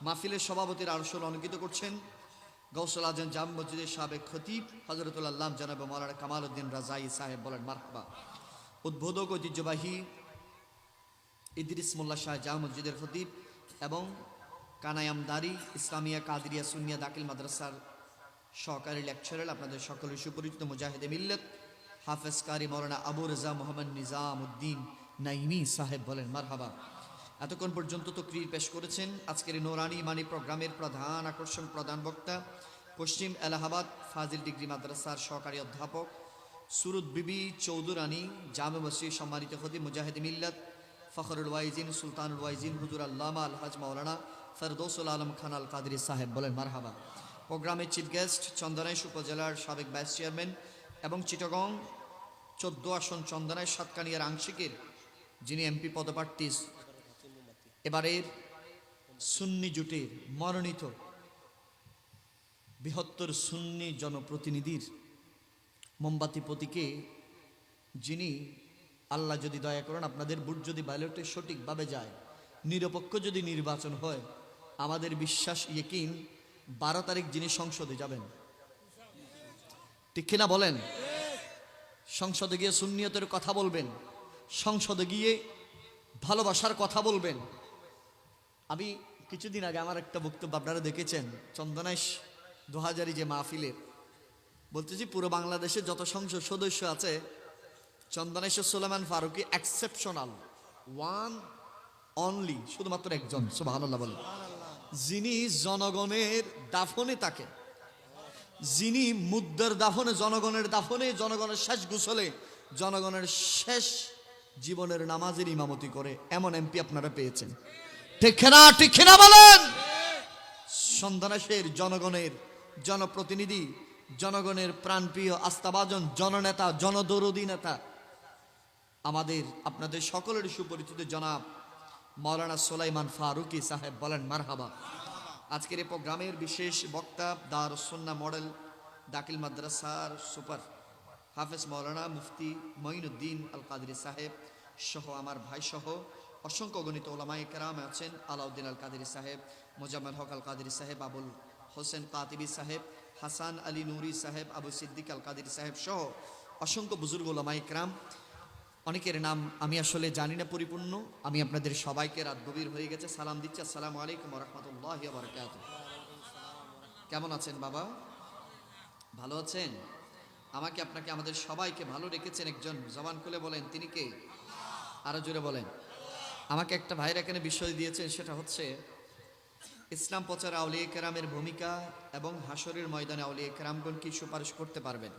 মাহফিলের সভাপতির আরশোল অলঙ্কিত করছেন গৌসুল আজম জাম মসজিদের সাবেক খতিব হযরতুল আল্লাহ জনাব মাওলানা কামাল উদ্দিন রাজাই সাহেব, বলেন মারহাবা। উদ্বোধক ঐতিহ্যবাহী ইদ্রিস মোল্লা শাহ জাম মসজিদের খতিব এবং কানায়ামদারি ইসলামিয়া কাদরিয়া সুন্নিয়া দাখিল মাদ্রাসার সহকারী লেকচারার, আপনাদের সকলের সুপরিচিত মুজাহিদে মিল্লাত হাফেজ কারি মাওলানা আবু রেজা মোহাম্মদ নিজাম উদ্দিন নাইমি সাহেব, বলেন মারহাবা। এতক্ষণ পর্যন্ত তকরীর পেশ করেছেন আজকের নোরানি মানি প্রোগ্রামের প্রধান আকর্ষণ, প্রধান বক্তা পশ্চিম এলাহাবাদ ফাজিল ডিগ্রি মাদ্রাসার সহকারী অধ্যাপক সুরুদ বিবি চৌধুরানী জামে মসজিদ সম্মানিত খতিব মুজাহিদে মিল্লাত ফখরুল ওয়াইজিন সুলতানুল ওয়াইজিন হুজুর আল্লামা আলহাজ মাওলানা ফেরদৌসুল আলম খান আল কাদরি সাহেব, বলেন মারহাবা। প্রোগ্রামের চিফ গেস্ট চন্দনাইশ উপজেলার সাবেক ভাইস চেয়ারম্যান এবং চিটাগং 14 আসন চন্দনাইশ সাতকানিয়ার আংশিকের যিনি এমপি পদপ্রার্থী, এবারের সুন্নি জোটের মনোনীত বৃহত্তর সুন্নি জনপ্রতিনিধির মোমবাতি প্রতীকে, যিনি আল্লাহ যদি দয়া করেন আপনাদের ভোট যদি ব্যালটে সঠিকভাবে যায়, নিরপেক্ষ যদি নির্বাচন হয়, আমাদের বিশ্বাস ইয়েকিন 12 তারিখ যিনি সংসদে যাবেন, ঠিক কিনা বলেন? সংসদে গিয়ে সুন্নিয়তের কথা বলবেন, সংসদে গিয়ে ভালোবাসার কথা বলবেন। আমি কিছুদিন আগে আমার একটা বক্তব্য আপনারা দেখেছেন, চন্দনাইশ 2000 যে মাহফিলের, বলতেছি পুরো বাংলাদেশে যত সংসদ সদস্য আছে, Chandanaish Suleman Faruqi exceptional, one only, শুধুমাত্র একজন, সুবহানাল্লাহ বলেন, যিনি জনগণের দাফনে তাকে, যিনি মুদ্রার দাফনে, জনগণের দাফনে, জনগণের শেষ গোসলে, জনগণের শেষ জীবনের নামাজের ইমামতি করে, এমন এমপি আপনারা পেয়েছেন, ঠিক না? ঠিক না বলেন? চন্দনাইশের জনগণের জনপ্রতিনিধি, জনগণের প্রাণপ্রিয় আস্থাভাজন জননেতা, জনদরদী নেতা, আমাদের আপনাদের সকলের সুপরিচিত জনাব মাওলানা সুলাইমান ফারুকী সাহেব, বলেন মারহাবা। আজকের এই প্রোগ্রামের বিশেষ বক্তা দারুস সুন্নাহ মডেল দাখিল মাদ্রাসার সুপার হাফেজ মাওলানা মুফতি মঈনুদ্দিন আল কাদরি সাহেব সহ আমার ভাই সহ অসংখ্য গণিত ওলামায়ে কেরাম আছেন, আলাউদ্দিন আল কাদরি সাহেব, মোজাম্মেল হক আল কাদরি সাহেব, আবুল হোসেন কাতিবি সাহেব, হাসান আলী নুরি সাহেব, আবু সিদ্দিক আল কাদরি সাহেব সহ অসংখ্য বুজুর্গ ওলামায়ে কেরাম। অনেকের নাম আমি আসলে জানি না পরিপূর্ণ, আমি আপনাদের সবাইকে রাত গভীর হয়ে গেছে সালাম দিচ্ছি। আসসালামু আলাইকুম ওয়া রাহমাতুল্লাহি ওয়া বারাকাতুহু। কেমন আছেন বাবা? ভালো আছেন? আমাকে আপনাকে আমাদের সবাইকে ভালো রেখেছেন একজন, জবান খুলে বলেন তিনি কে? আরো জোরে বলেন। আমাকে একটা ভাইয়ের এখানে বিষয় দিয়েছেন, সেটা হচ্ছে ইসলাম প্রচারে আউলিয়া কেরামের ভূমিকা এবং হাসরের ময়দানে আউলিয়া কেরামগণ কি সুপারিশ করতে পারবেন।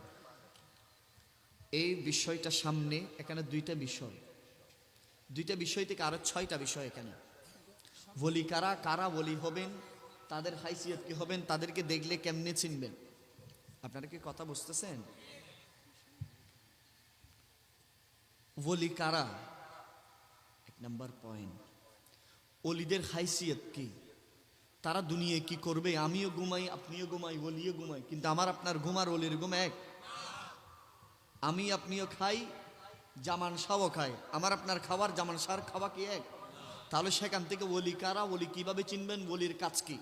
এই বিষয়টা সামনে, এখানে দুইটা বিষয় থেকে আরো 6টা বিষয় এখানে। ওলি কারা, কারা ওলি হবেন, তাদের হাইসিয়ত কি হবেন, তাদেরকে দেখলে কেমনে চিনবেন। আপনারা কি কথা বুঝতেছেন? ওলি কারা, 1 নাম্বার পয়েন্ট। ওলিদের হাইসিয়ত কি, তারা দুনিয়ায় কি করবে। আমিও ঘুমাই, আপনিও ঘুমাই, ওলিও ঘুমাই, কিন্তু আমার আপনার ঘুম আর ওলির ঘুম এক। আমি আপনিও খাই, জামান শাহও খায়, আমার আপনার খাবার জামান শাহর খাওয়া কি এক? তাহলে সেখান থেকে ওলি কারা, ওলি কিভাবে চিনবেন, ওলির কাজ কি,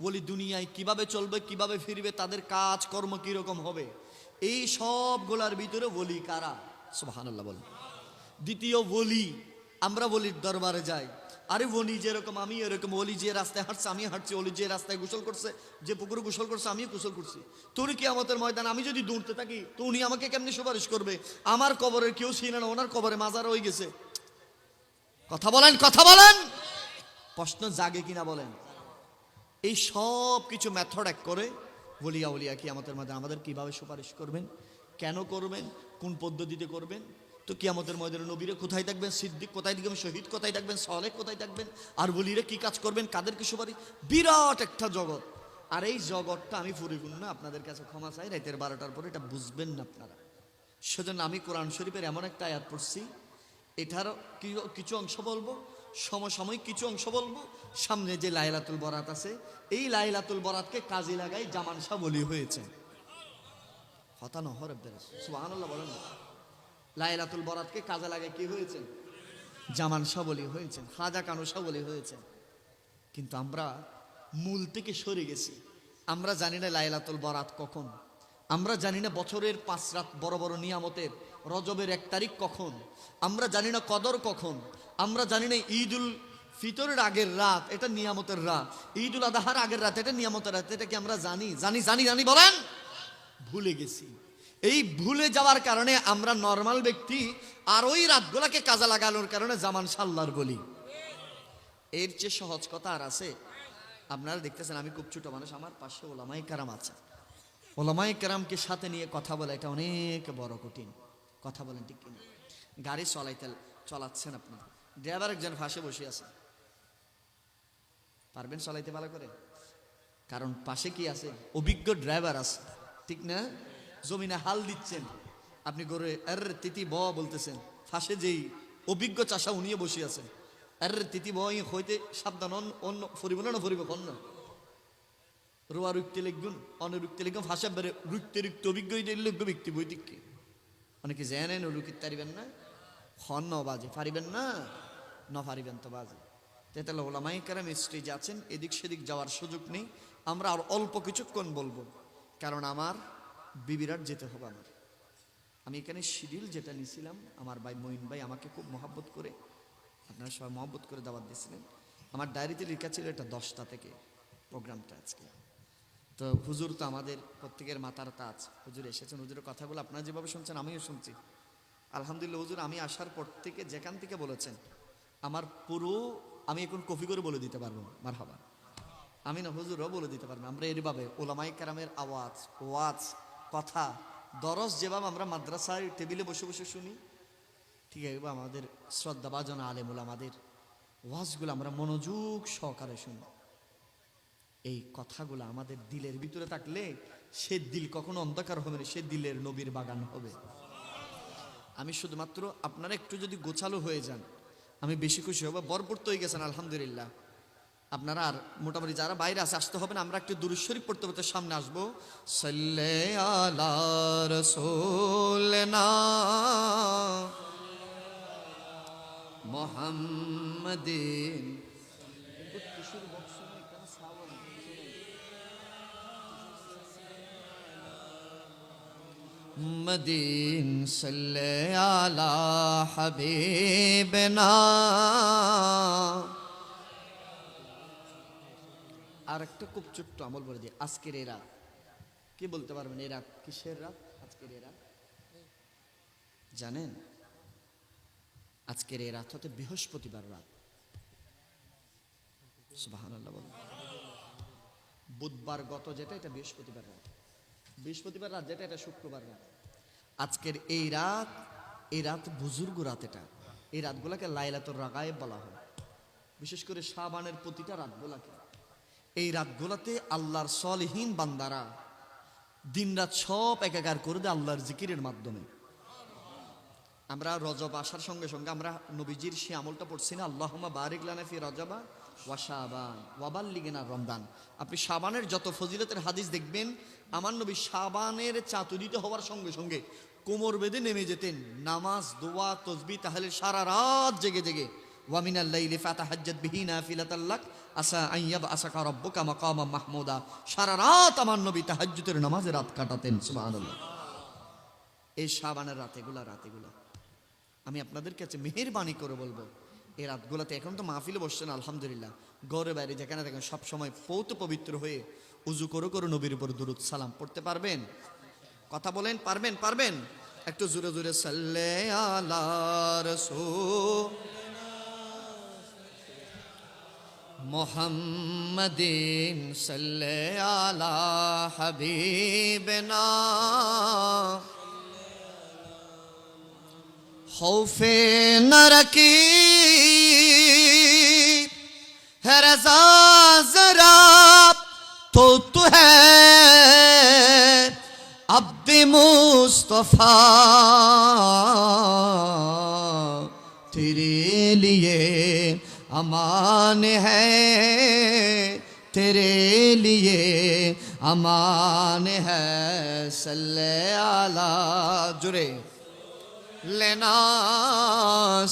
ওলি দুনিয়ায় কিভাবে চলবে, কিভাবে ফিরবে, তাদের কাজ কর্ম কিরকম হবে, এই সবগুলার ভিতরে ওলি কারা। সুবহানাল্লাহ বলেন। দ্বিতীয় ওলি, আমরা ওলির দরবারে যাই, আরে ওলি যেরকম আমি এরকম, ওলি যে রাস্তায় হাঁটছে আমি হাঁটছি, ওলি যে রাস্তায় গোসল করছে, যে পুকুরে গোসল করছে আমিও গোসল করছি। তোর কিয়ামতের ময়দান আমি যদি দৌড়তে থাকি তো উনি আমাকে কেমনি সুপারিশ করবে? আমার কবরের কেউ ছিল না, ওনার কবরে মাজার হয়ে গেছে। কথা বলেন, কথা বলেন, প্রশ্ন জাগে কিনা বলেন? এই সব কিছু মেথড এক করে বলিয়া বলিয়া কিয়ামতের মধ্যে আমাদের কিভাবে সুপারিশ করবেন, কেন করবেন, কোন পদ্ধতিতে করবেন। তো কিয়ামতের ময়দানে নবীরা কোথায় থাকবেন, সিদ্দিক কোথায় থাকবেন, শহীদ কোথায় থাকবেন, সালেহ কোথায় থাকবেন, আর বলিরা কি কাজ করবেন, কাদেরকে সুপারিশ। বিরাট একটা জগৎ। আর এই জগৎটা আমি পরিপূর্ণ না, আপনাদের কাছে ক্ষমা চাই, রাতের 12টার পরে এটা বুঝবেন না আপনারা। সেজন্য আমি কোরআন শরীফের এমন একটা আয়াত পড়ছি, এটারও কিছু অংশ বলবো, সমসাময়িক কিছু অংশ বলবো, সামনে যে লাইলাতুল বরাত আছে এই লাইলাতুল বরাতকে কাজে লাগাই জামান শাহ বলি হয়েছে। হতানো হরব্দের সুবহানাল্লাহ বলেন না। লাইলাতুল বরাতকে কাজে লাগাই কি হয়েছে? জামান শাহ বলি হয়েছেন, খাজা কানু শাহ বলি হয়েছেন। কিন্তু আমরা মূল থেকে সরে গেছি। আমরা জানি না লাইলাতুল বরাত কখন, আমরা জানি না বছরের 5 রাত বড় বড় নিয়ামতের রজবের 1 তারিখ কখন, আমরা জানি না কদর কখন, আমরা জানি না ঈদুল ফিতরের আগের রাত এটা নিয়ামতের রাত, ঈদুল আজহার আগের রাত এটা নিয়ামতের রাত। এটা কি আমরা জানি? জানি জানি জানি বলেন? ভুলে গেছি। এই ভুলে যাওয়ার কারণে আমরা নরমাল ব্যক্তি আর ওই রাতগুলাকে কাজে লাগানোর কারণে জামান সাল্লার বলি। এর চেয়ে সহজ কথা আর আছে? আপনারা দেখতেছেন আমি খুব ছোট মানুষ, আমার পাশে ওলামায়ে কেরাম আছে। ওলামায়ে কেরামকে সাথে নিয়ে কথা বলা এটা অনেক বড় কঠিন। কথা বলেন ঠিক কিনা? গাড়ি চালাচ্ছেন আপনি, ড্রাইভার একজন পাশে বসে আছে, পারবেন চালাইতে ভালো করে? কারণ পাশে কি আছে? অভিজ্ঞ ড্রাইভার আছে, ঠিক না? জমিনে হাল দিচ্ছেন, আপনি গরু এর তিতি ব বলতেছেন, পাশে যেই অভিজ্ঞ চাষা উনিও বসে আছেন, এর তিতি ব হইতে সাবধান, অন্য ফরিব না ফরিব কন্য রোয়া রুখতে লিখবেন, অনরুখতে লিখবেন, ফাঁসা বেড়ে রুখতে রুখতে অভিজ্ঞ লিখবে ব্যক্তি বৈদিককে অনেকে জানেন রুখিতে পারিবেন না, খন ন বাজে পারিবেন না, ন পারিবেন তো বাজে। তেতালা ওলামায়ে কেরাম স্টেজে আছেন, এদিক সেদিক যাওয়ার সুযোগ নেই। আমরা আর অল্প কিছুক্ষণ বলবো, কারণ আমার বিবিরাট যেতে হবে। আমি এখানে শিডিউল যেটা নিয়েছিলাম, আমার ভাই মঈন ভাই আমাকে খুব মহব্বত করে, আপনারা সবাই মহব্বত করে দাওয়াত দিয়েছিলেন। আমার ডায়েরিতে লেখা ছিল এটা 10টা থেকে প্রোগ্রামটা আজকে। তো হুজুর তো আমাদের প্রত্যেকের মাতার তাজ, হুজুর এসেছেন, হুজুরের কথাগুলো আপনারা যেভাবে শুনছেন আমিও শুনছি। আলহামদুলিল্লাহ হুজুর আমি আসার পর থেকে যেখান থেকে বলেছেন আমার পুরো, আমি এখন কপি করে বলে দিতে পারবো মারহাবা। আমি না হুজুরও বলে দিতে পারবো। আমরা এরভাবে ওলামায়ে কেরামের আওয়াজ, ওয়াজ, কথা, দরস যেভাবে আমরা মাদ্রাসায় টেবিলে বসে বসে শুনি, ঠিক আছে আমাদের শ্রদ্ধাভাজন আলেমুল আমাদের ওয়াজগুলো আমরা মনোযোগ সহকারে শুনি। এই কথাগুলো আমাদের দিলের ভিতরে থাকলে সে দিল কখনো অন্ধকার হবে না, সে দিলের নবীর বাগান হবে। আমি শুধুমাত্র আপনারা একটু যদি গোছালো হয়ে যান আমি বেশি খুশি হব। ভরপুর তো হয়ে গেছেন আলহামদুলিল্লাহ। আপনারা আর মোটামুটি যারা বাইরে আছে আসতে হবে না, আমরা একটু দুরূদ শরীফ পড়তে পড়তে সামনে আসবো। সাল্লে আলা রাসূলিনা মুহাম্মাদিন। মদিন সাল্লে আলা হাবিবিনা। আর একটা খুব ছোট্ট আমল বলে দিই, আজকের এই রাত কি বলতে পারবেন? এই রাত কিসের রাত? আজকের এই রাত জানেন? আজকের এই রাত হতে বৃহস্পতিবার রাত। সুবহানাল্লাহ বলেন। বুধবার গত যেটা এটা বৃহস্পতিবার রাত, বৃহস্পতিবার রাত যেটা এটা শুক্রবার রাত। আজকের এই রাত বুজুর্গ রাত। এটা এই রাতগুলাকে লাইলাতুর রাগায়েব বলা হয়। বিশেষ করে শাবানের প্রতিটা রাতগুলাকে, এই রাতগুলাতে আল্লাহর সলিহীন বান্দারা দিনরাত সব একাকার করে দেয় আল্লাহর জিকিরের মাধ্যমে। আমরা রজব আসার সঙ্গে সঙ্গে আমরা নবীজির সে আমলটা পড়ছি না, আল্লাহুম্মা বারিক লানা ফি রজবা ওয়া শাবান ওয়া বাল্লিগনা রমজান। আপনি শাবানের যত ফজিলতের হাদিস দেখবেন, আমার নবী শাবানের চাতুরিত হওয়ার সঙ্গে সঙ্গে কোমর বেঁধে নেমে যেতেন, নামাজ, দোয়া, তাসবিহ, তাহলিল সারা রাত জেগে জেগে। ওয়া মিনাল লাইলি ফাতাহাজ্জাত বিহি নাফিলাতাল লাক আসা আন ইয়াবআসাকা রাব্বুকা মাকামান মাহমুদা। সারা রাত আমার নবী তাহাজ্জুদের নামাজে রাত কাটাতেন। সুবহানাল্লাহ। এই শাবানের রাতেগুলা আমি আপনাদের কাছে মেহেরবানি করে বলবো, এই রাতগুলোতে এখন তো মাহফিলে বসছেন আলহামদুলিল্লাহ, ঘরে বাইরে যেখানে দেখেন সব সময় পৌত পবিত্র হয়ে উজু করে করে নবীর উপর দুরূদ সালাম পড়তে পারবেন? কথা বলেন, পারবেন? পারবেন? একটু জোরে জোরে সাল্লে আলা রাসূল মুহাম্মাদিন সাল্লে আলা হাবিবিনা खौफे न रखी है रज़ा ज़रा तो तू है अब्द मुस्तफ़ा तेरे लिए अमान है, तेरे लिए अमान है सल्ले अला जुरे लेना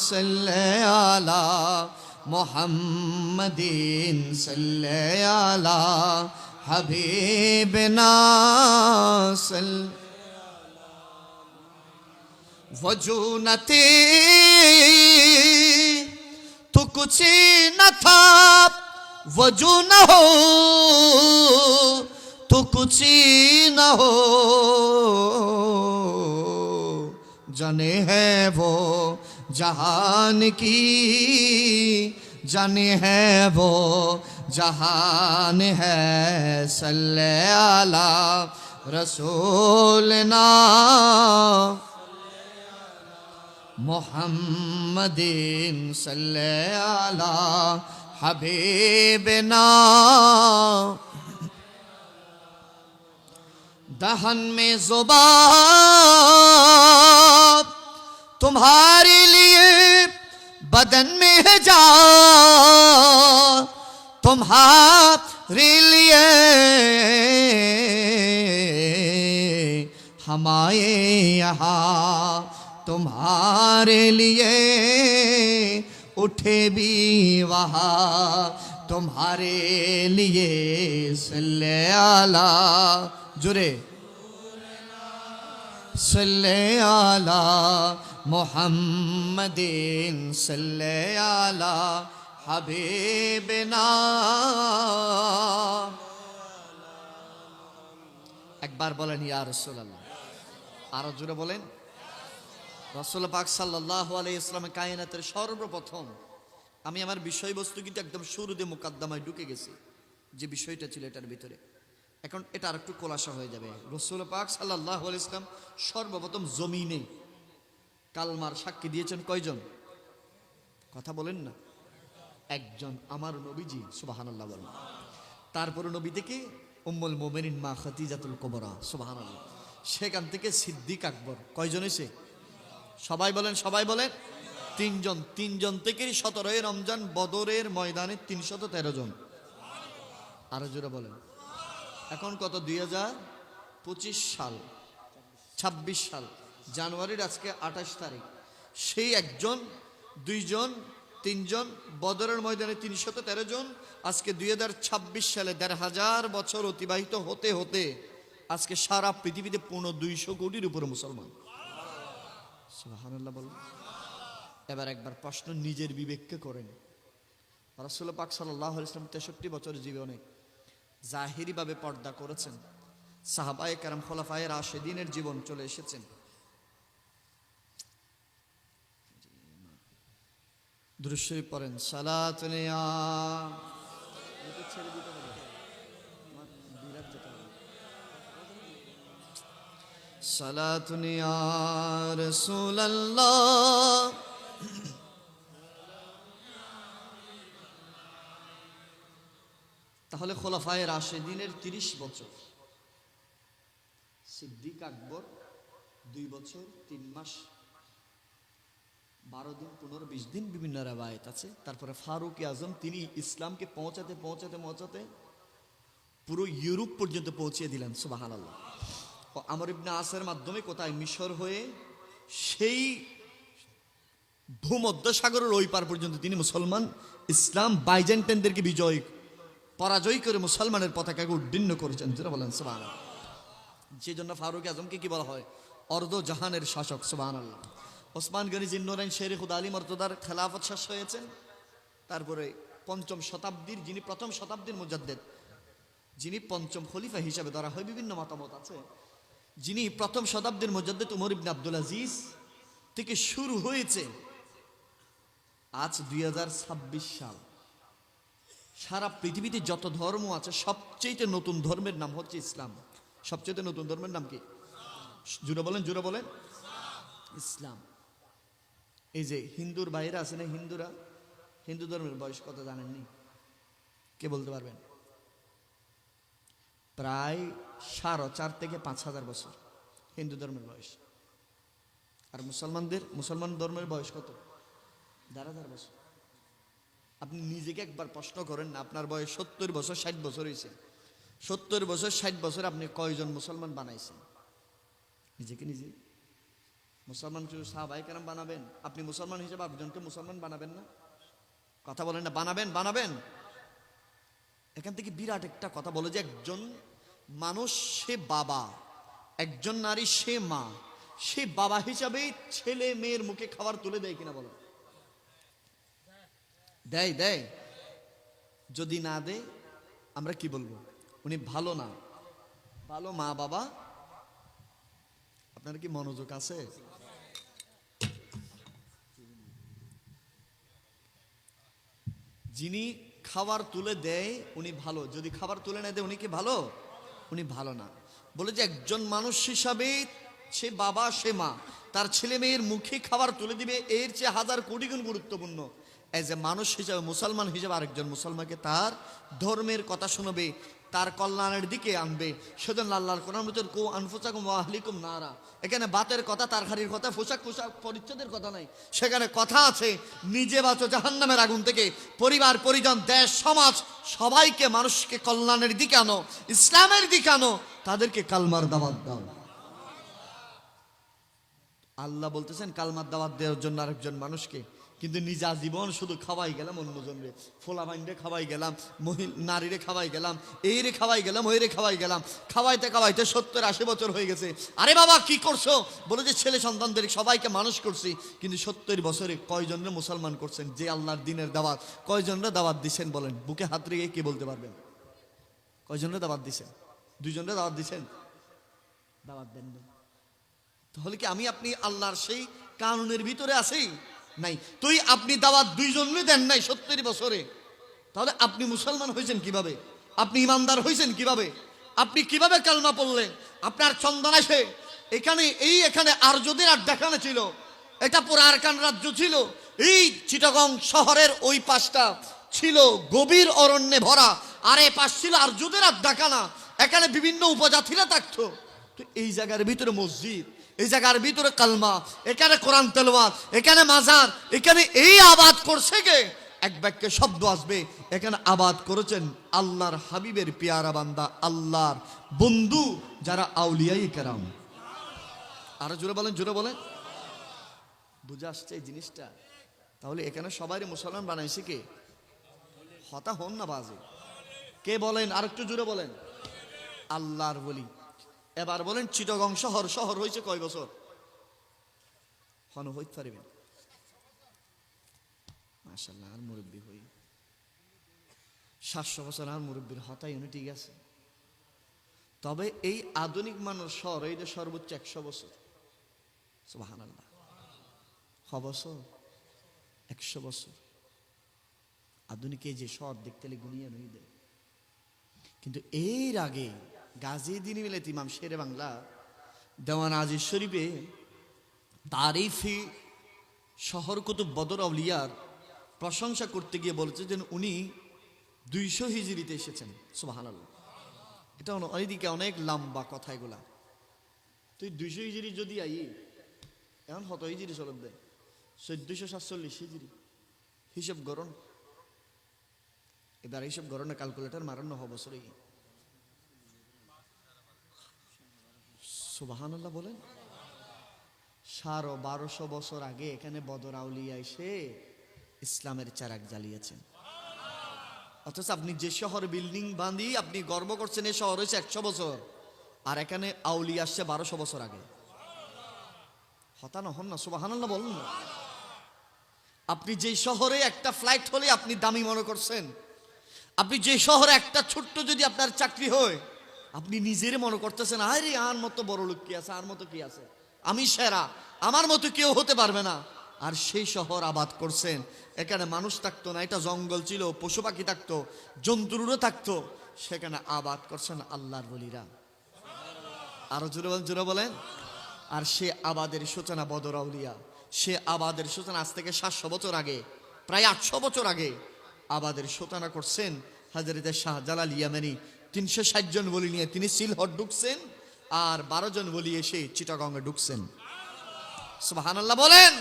सल्ले अला मुहम्मदिन सल्ले अला हबीबना सल्ले वजूनती तो कुछ न था, वजू न हो तो कुछ न हो, जाने है वो जहान की, जाने है वो जहान है सल्ले अला रसूलना मुहम्मदिन सल्ले अला हबीबना दहन में ज़ुबान तुम्हारे लिए, बदन में है जान तुम्हारे लिए, हमारे यहाँ तुम्हारे लिए उठे भी वहाँ तुम्हारे लिए सल्ले अला जुरे सल्ले अला मुहम्मदिन सल्ले अला हबीबना। একবার বলেন ইয়া রাসূলুল্লাহ, আরো জোরে বলেন। রাসূল পাক সাল্লাল্লাহু আলাইহি ওয়াসাল্লাম কায়নাতের সর্বপ্রথম, আমি আমার বিষয়বস্তু কিন্তু একদম শুরুতে মুকাদ্দমায় ঢুকে গেছি, যে বিষয়টা ছিল এটার ভিতরে, এখন এটা আরেকটু খোলাসা হয়ে যাবে। রাসূল পাক সাল্লাল্লাহু আলাইহি ওয়াসাল্লাম সর্বপ্রথম জমিনে কালমার সাক্ষী দিয়েছেন কয়জন? কথা বলেন না। একজন, আমার নবীজি, সুবহানাল্লাহ বলেন। তারপরে নবী থেকে উম্মুল মুমিনিন মা খাদিজাতুল কুবরা, সুবহানাল্লাহ। সেখান থেকে সিদ্দিক আকবর, কয়জন হয়েছে? সবাই বলেন, সবাই বলেন। তিনজন। তিনজন থেকেই 17 রমজান বদরের ময়দানে 313 জন। আরো জোরে বলেন। এখন কত? 2025 সাল, 26 সাল, জানুয়ারির আজকে 28 তারিখ। সেই একজন, দুইজন, তিনজন, বদরের ময়দানে 313 জন। আজকে 2026 সালে 1500 বছর অতিবাহিত হতে হতে আজকে সারা পৃথিবীতে 200 কোটির উপরে মুসলমান। সুবহানাল্লাহ বলুন। এবার একবার প্রশ্ন নিজের বিবেককে করেন। রাসূল পাক সাল্লাল্লাহু আলাইহি ওয়াসাল্লাম 63 বছর জীবনে জাহিরি ভাবে পর্দা করেছেন। সাহাবায়ে কেরাম খোলাফায়ে রাশিদিনের জীবন চলে এসেছেন। দুরূদ শরীফ পড়েন, সালাতুন ইয়া সালাতুন ইয়া রাসূলুল্লাহ। তাহলে খোলাফায়ে রাশিদিনের 30 বছর, সিদ্দিক আকবর 2 বছর 3 মাস 12 দিন 15-20 দিন, বিভিন্ন রাওয়ায়াত আছে। তারপরে ফারুক আজম, তিনি ইসলামকে পৌঁছাতে পৌঁছাতে পৌঁছাতে পুরো ইউরোপ পর্যন্ত পৌঁছিয়ে দিলেন। সুবহানাল্লাহ। ও আমর ইবনে আসের মাধ্যমে কোথায়? মিশর হয়ে সেই ভূমধ্য সাগরের ওই পার পর্যন্ত তিনি মুসলমান ইসলাম বাইজেন্টাইনদেরকে পরাজয় করে মুসলমানের পতাকাকে উড্ডীন করেছেন। যারা বলেন সুবহানাল্লাহ। সেই জন্য ফারুক আজমকে কি বলা হয়? অর্ধ জাহানের শাসক। সুবহানাল্লাহ। ওসমান গনি জিন্নুরাইন শের খুদা আলী মর্তদার খেলাফত শেষ হয়েছেন। তারপরে পঞ্চম শতাব্দীর যিনি প্রথম শতাব্দীর মুজাদ্দেদ, যিনি পঞ্চম খলিফা হিসাবে ধরা হয়, বিভিন্ন মতামত আছে, যিনি প্রথম শতাব্দীর মুজাদ্দেদ উমর ইবনে আব্দুল আজিজ থেকে শুরু হয়েছে। আজ 2026 সাল। সারা পৃথিবীতে যত ধর্ম আছে সবচেয়ে নতুন ধর্মের নাম হচ্ছে ইসলাম। সবচেয়ে নতুন ধর্মের নাম কি? জুড়ে বলেন, জুড়ে বলেন, ইসলাম। এই যে হিন্দুর বাইরে আছে না, হিন্দুরা, হিন্দু ধর্মের বয়স কত জানেননি? কে বলতে পারবেন? প্রায় 4.5 থেকে 5,000 বছর হিন্দু ধর্মের বয়স। আর মুসলমান ধর্মের বয়স কত? 1,000 বছর। আপনি নিজেকে একবার প্রশ্ন করেন না, আপনার বয়স 70 বছর 60 বছর হয়েছে, 70 বছর 60 বছর আপনি কয়জন মুসলমান বানাইছেন? নিজেকে নিজে। মুসলমান শুধু সাহাবায়ে কেরাম বানাবেন? আপনি মুসলমান হিসেবে একজনকে মুসলমান বানাবেন না? কথা বলেন না, বানাবেন, বানাবেন। এখান থেকে বিরাট একটা কথা বলে যে একজন মানুষ সে বাবা, একজন নারী সে মা, সে বাবা হিসাবে ছেলে মেয়ের মুখে খাবার তুলে দেয় কিনা বলো? দেয়, দেয়। যদি না দেয় আমরা কি বলবো? উনি ভালো না। ভালো মা বাবা। আপনার কি মনোযোগ আছে? যিনি খাবার তুলে দেয় উনি ভালো, যদি খাবার তুলে না দেয় উনি কি ভালো? উনি ভালো না। বলে যে একজন মানুষ হিসাবে সে বাবা সে মা, তার ছেলে মেয়ের মুখে খাবার তুলে দিবে, এর চেয়ে 1000 কোটি গুণ গুরুত্বপূর্ণ এজ এ মানুষ হিসাবে, মুসলমান হিসাবে আরেকজন মুসলমানকে তার ধর্মের কথা শোনাবে, তার কল্যাণের দিকে আনবে। সেজন্য আল্লাহর কোরআন বলেছেন কু আনফুসাকুম ওয়া আহলিকুম নারা। এখানে বাতের কথা, তারকারির কথা, পোশাক পরিচ্ছদের কথা নাই। সেখানে কথা আছে নিজে বাঁচো জাহান্নামের আগুন থেকে, পরিবার পরিজন দেশ সমাজ সবাইকে, মানুষকে কল্যাণের দিকে আনো, ইসলামের দিকে আনো, তাদেরকে কালমার দাওয়াত দাও। আল্লাহ বলতেছেন কালমার দাওয়াত দেওয়ার জন্য আরেকজন মানুষকে, কিন্তু নিজা জীবন শুধু খাওয়াই গেলাম অন্যজনরে, ফোলা বাইন্ডে খাওয়াই গেলাম, নারীরে খাওয়াই গেলাম, এই রে খাওয়াই গেলাম, ওই রে খাওয়াই গেলাম, খাওয়াইতে খাওয়াইতে 70-80 বছর হয়ে গেছে। আরে বাবা কি করছো? বলে যে ছেলে সন্তানদের সবাইকে মানুষ করছি, কিন্তু 70 বছরে কয়জনরে মুসলমান করছেন? যে আল্লাহর দিনের দাওয়াত কয়জনরে দাওয়াত দিছেন বলেন? বুকে হাত রেখে কি বলতে পারবেন? কয়জনরে দাওয়াত দিছেন? 2 জনরে দাওয়াত দিছেন? দাওয়াত দেন না। তাহলে কি আমি আপনি আল্লাহর সেই কানুনের ভিতরে আছি? নাই। তুই আপনি দাওয়াত 2 জনরে দেন নাই 70 বছরে, তাহলে আপনি মুসলমান হয়েছেন কিভাবে? আপনি ইমানদার হয়েছেন কিভাবে? আপনি কিভাবে কালমা পড়লেন? আপনার চন্দন আসে এখানে, এখানে আর্যদের আড্ডাখানা ছিল, এটা পুরো আরাকান রাজ্য ছিল। এই চিটাগং শহরের ওই পাশটা ছিল গভীর অরণ্যে ভরা, আর এই পাশ ছিল আর্যদের আড্ডাখানা। এখানে বিভিন্ন উপজাতিরা থাকতো। তো এই জায়গার ভিতরে মসজিদ, এই জায়গার ভিতরে কালমা, এখানে কোরআন তেলাওয়াত, এখানে মাজার, এখানে এই আবাদ করছে কে? এক বাক্যে শব্দ আসবে, এখানে আবাদ করেছেন আল্লাহর হাবিবের পেয়ারা বান্দা, আল্লাহর বন্ধু যারা আউলিয়ায়ে কেরাম। আরো জোরে বলেন, জোরে বলেন। বুঝে আসছে এই জিনিসটা? তাহলে এখানে সবাই মুসলমান বানাইছে কে? হতা হন না বাজে। কে বলেন? আর একটু জোরে বলেন। আল্লাহর বলি। এবার বলেন চিটাগং শহর হয়েছে কয় বছর? হন হইতে পারবেন? মাশাআল্লাহ, আর মুরব্বী হই 700 বছর, আর মুরব্বীর হতাই উনি ঠিক আছে। তবে এই আধুনিক মানুষ শহর এইটা সর্বোচ্চ 100 বছর। সুবহানাল্লাহ। ক বছর? 100 বছর। আধুনিক এই যে শহর দেখতে গুনিয়ে নই দেয়। কিন্তু এর আগে গাজী দিন মিলাত ইমাম শেরে বাংলা দেওয়ান আজিজ শরীফে তারিফি শহর কুতুব বদর আউলিয়ার প্রশংসা করতে গিয়ে বলছে যে উনি 200 হিজরিতে এসেছেন। সুবহানাল্লাহ। এটা ওইদিকে অনেক লম্বা কথা এগুলা। তুই 200 হিজরি যদি আই, এখন কত হিজরি চলত দেয়? 1447 হিজরি। হিসাব গরণ, এবার এইসব গরণে ক্যালকুলেটর মারানো বছরে। সুবহানাল্লাহ বলেন। 1250 বছর আগে এখানে বদর আউলিয়া এসে ইসলামের চারাক জ্বালিয়েছেন। অথচ আপনি যে শহর বিল্ডিং বাঁধি আপনি গর্ব করছেন এই শহর হয়েছে 100 বছর, আর এখানে আউলিয়া আসছে 1200 বছর আগে। হতানো হন না, সুবহানাল্লাহ বলুন না। আপনি যেই শহরে একটা ফ্লাইট হলে আপনি দামি মনে করছেন, আপনি যে শহরে একটা ছোট্ট যদি আপনার চাকরি হয়, আপনি নিজের মনে করতেছেন আরে আর মতো বড় লোক কি আছে, আর মতো কি আছে, আমি সেরা, আমার মতো কেউ হতে পারবে না। আর সেই শহর আবাদ করছেন, এখানে মানুষ থাকতো না, এটা জঙ্গল ছিল, পশু পাখি থাকতো, জন্তুরও থাকতো, সেখানে আবাদ করছেন আল্লাহর ওলিরা। আরো জোরে বলেন। আর সে আবাদের সূচনা বদর আউলিয়া, সে আবাদের সূচনা আজ থেকে 700 বছর আগে, প্রায় 800 বছর আগে আবাদের সূচনা করছেন হযরত শাহজালাল ইয়ামানি। 360 জন ওলি নিয়ে তিনি সিলহট ঢুকছেন, আর 12 জন ওলি এসে চিটাগংয়ে ঢুকছেন। সুবহানাল্লাহ বলেন।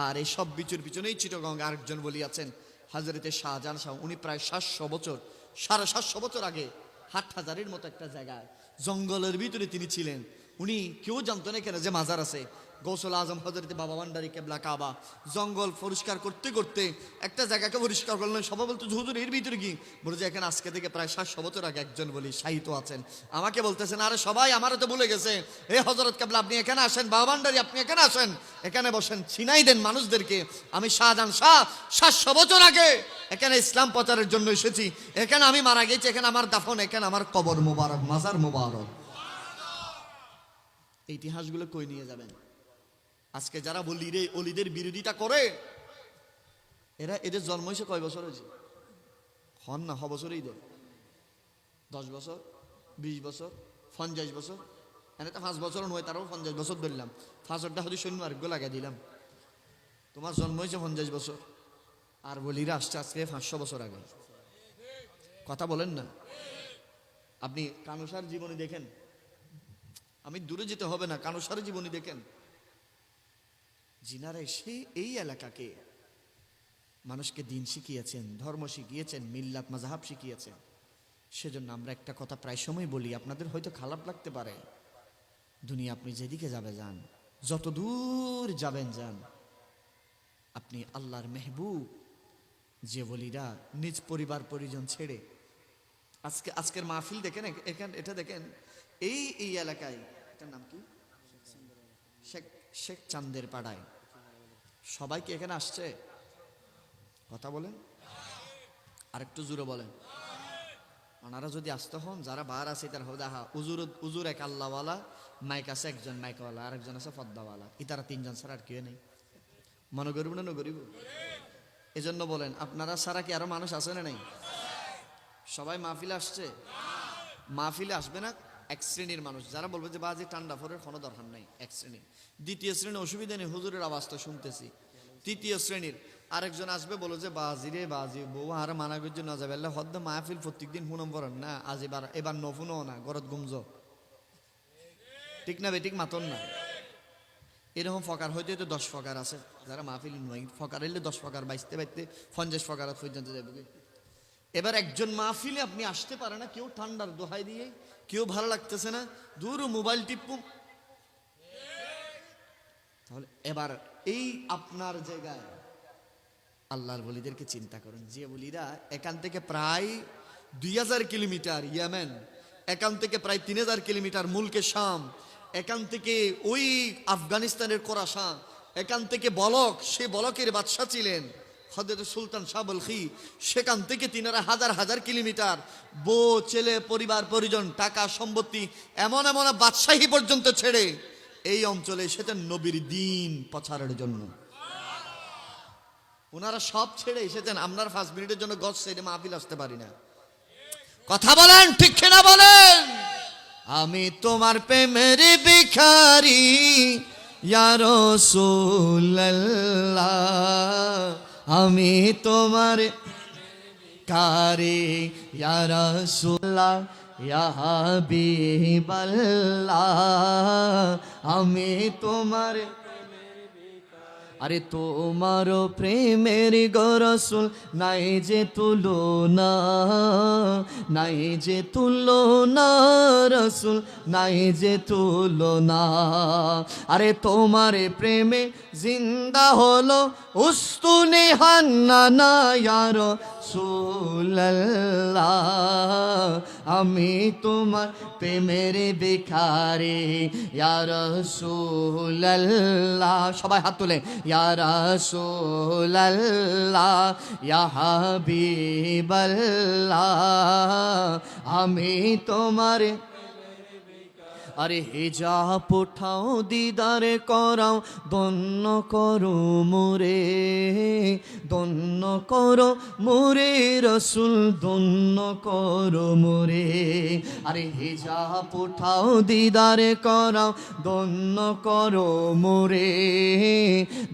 আর এই সব বিচুর পিছনেই চিটাগংয়ে আরেকজন ওলি আছেন হযরত শাহজাহান শাহ। উনি প্রায় 700 বছর, 750 বছর আগে হাটহাজারির মতো একটা জায়গায় জঙ্গলের ভিতরে তিনি ছিলেন। উনি কেউ জানতো না এখানে যে মাজার আছে। গৌসুল আজম হযরত বাবা ভান্ডারী কেবলা কাবা জঙ্গল পরিষ্কার করতে করতে একটা জায়গাকে পরিষ্কার করলেন। সবাই বলতো হুজুর এর ভিতরে কি? বলে যে এখানে আজকে থেকে প্রায় 700 বছর আগে একজন বলি শাহিত আছেন। আমাকে বলতেছেন আরে সবাই আমারও তো ভুলে গেছে, এ হযরত কেবলা আপনি এখানে আসেন, বাবা ভান্ডারী আপনি এখানে আসেন, এখানে বসেন, চিনাই দেন মানুষদেরকে আমি শাহজাহান শাহ 700 বছর আগে এখানে ইসলাম প্রচারের জন্য এসেছি, এখানে আমি মারা গেছি, এখানে আমার দাফন, এখানে আমার কবর মোবারক, মাজার মোবারক। এই ইতিহাসগুলো কই নিয়ে যাবেন? আজকে যারা বলি রে অলিদের বিরোধিতা করে, এদের জন্ম হয়েছে কয় বছর হয়েছে? হন না, বছরই দেয় 10 বছর, 20 বছর, 50 বছর, এনে তো 5 বছর নয়, তারাও 50 বছর ধরলাম, 5টা হয়তো সৈন্য আরেকগো লাগাই দিলাম। তোমার জন্ম হয়েছে 50 বছর, আর বলিরা আসছে আজকে 500 বছর আগে। কথা বলেন না। আপনি কানুসার জীবনী দেখেন, আমি দূরে যেতে হবে না, কানুসার জীবনী দেখেন, যিনারা এসে এই এলাকাকে মানুষকে দিন শিখিয়েছেন, ধর্ম শিখিয়েছেন, মিল্লাত মাযহাব শিখিয়েছেন। সেজন্য আমরা একটা কথা প্রায় সময় বলি, আপনাদের হয়তো খারাপ লাগতে পারে, দুনিয়া আপনি যেদিকে যাবে যান, যত দূর যাবেন যান, আপনি আল্লাহর মেহবুব যে বলিরা নিজ পরিবার পরিজন ছেড়ে আজকের মাহফিল দেখেন, এটা দেখেন, এই এলাকায় এটার নাম কি, শেখ চান্দের পাড়ায় সবাই কি এখানে আসছে? কথা বলেন, আরেকটু জোরে বলেন। ওনারা যদি আসতে হন, যারা বার আছে তার হবে দেখা উজুর এক আল্লাহওয়ালা, মাইক আছে একজন মাইকওয়ালা, আরেকজন আছে পদ্মাওয়ালা, ইতারা 3 জন ছাড়া আর কেউ নেই। মনে করিব না নগরিব? এজন্য বলেন আপনারা ছাড়া কি আরো মানুষ আছে না নাই? সবাই মাহফিলে আসছে? মাহফিলে আসবে না এক শ্রেণীর মানুষ, যারা বলবে যে বাজি ঠান্ডা ফোরের কোনো দরকার নাই, এক শ্রেণী। দ্বিতীয় শ্রেণী অসুবিধা নেই, হুজুরের আওয়াজ তো শুনতেছি। তৃতীয় শ্রেণীর আরেকজন আসবে, বলো যে বাজি রে বাজি বউ আর মানা করছে না যাবে, হদ্দ মাহফিল প্রত্যেকদিন শুনম পড়েন না, আজ এবার নফুনও না, গরত গুমজ, ঠিক না বেঠিক মাতন না। এরকম ফকার হইতে হয়তো 10 ফকার আছে, যারা মাহফিল নয় ফকার এলে 10 ফকার বাইতে 50 ফকার পর্যন্ত যাবে। এবার একজন মাহফিলে আপনি আসতে পারে না, কেউ ঠান্ডার দোহাই দিয়ে, কেউ ভালো লাগতেছে না, দূর মোবাইল টিপুম। তাহলে এবার এই আপনার জায়গায় আল্লাহর ওলিদেরকে চিন্তা করেন, যে ওলিরা এখান থেকে প্রায় 2000 কিলোমিটার ইয়েমেন, এখান থেকে প্রায় 3000 কিলোমিটার মুলকে শাম, এখান থেকে ওই আফগানিস্তানের কোরাসান, এখান থেকে বলক, সে বলকের বাদশা ছিলেন হযরত সুলতান শাহ বলখি, সেখান থেকে তিনারা হাজার হাজার কিলোমিটার, বউ ছেলে পরিবার পরিজন টাকা সম্পত্তি এমন এমন বাদশাহী পর্যন্ত ছেড়ে এই অঞ্চলে এসেছেন নবীর দ্বীন প্রচারের জন্য। ওনারা সব ছেড়ে এসেছেন, আপনার 5 মিনিটের জন্য গছ ছেড়ে মাহফিল আসতে পারি না। কথা বলেন ঠিক কিনা বলেন? আমি তোমার প্রেমের ভিখারি ইয়া রাসূলুল্লাহ, আমি তোমার কারে ইয়া রাসূলুল্লাহ ইয়া হাবিবাল্লাহ, আমি তোমার, আরে তোমার প্রেমের গো রাসূল নাই যে তুলনা, নাই যে তুলনা রাসূল, নাই যে তুলনা। আরে তোমার প্রেমে জিন্দা হলো উস্তুনে হান্নানা ইয়া রাসূলুল্লাহ, আমি তোমার প্রেমের ভিখারি ইয়া রাসূলুল্লাহ সবাই হাত তুলে ইয়া রাসূলুল্লাহ ইয়া হাবিবাল্লাহ আমি তোমার আরে হিজাব উঠাও দিদার করাও দন্য করো মোরে দন্য করো মোরে রসুল দন্য করো মোরে আরে হিজাব উঠাও দিদার করাও দন্য করো মোরে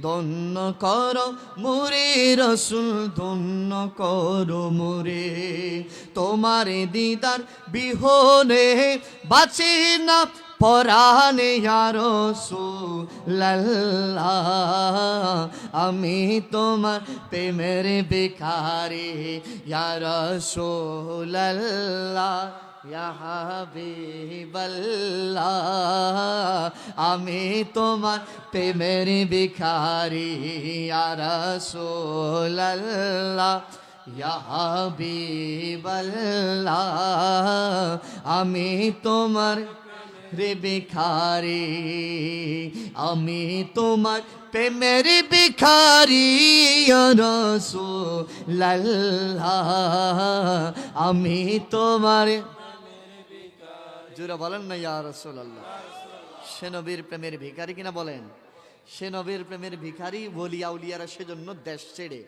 দন্য করো মোরে রসুল দন্য করো মোরে তোমার দিদার বিহনে বাঁচি না পরানে ইয়া রাসূলুল্লাহ আমি তোমার প্রেমের ভিখারি ইয়া রাসূলুল্লাহ ইয়া হাবিবাল্লাহ আমি তোমার প্রেমের ভিখারি ইয়া রাসূলুল্লাহ ইয়া হাবিবাল্লাহ আমি তোমার রে ভিখারি আমি তোমার প্রেমের ভিখারি ইয়া রাসূলুল্লাহ আমি তোমার জোরে বলেন না ইয়া রাসূলুল্লাহ সে নবীর প্রেমের ভিখারি কিনা বলেন সে নবীর প্রেমের ভিখারি ওলি আউলিয়ারা সেজন্য দেশ ছেড়ে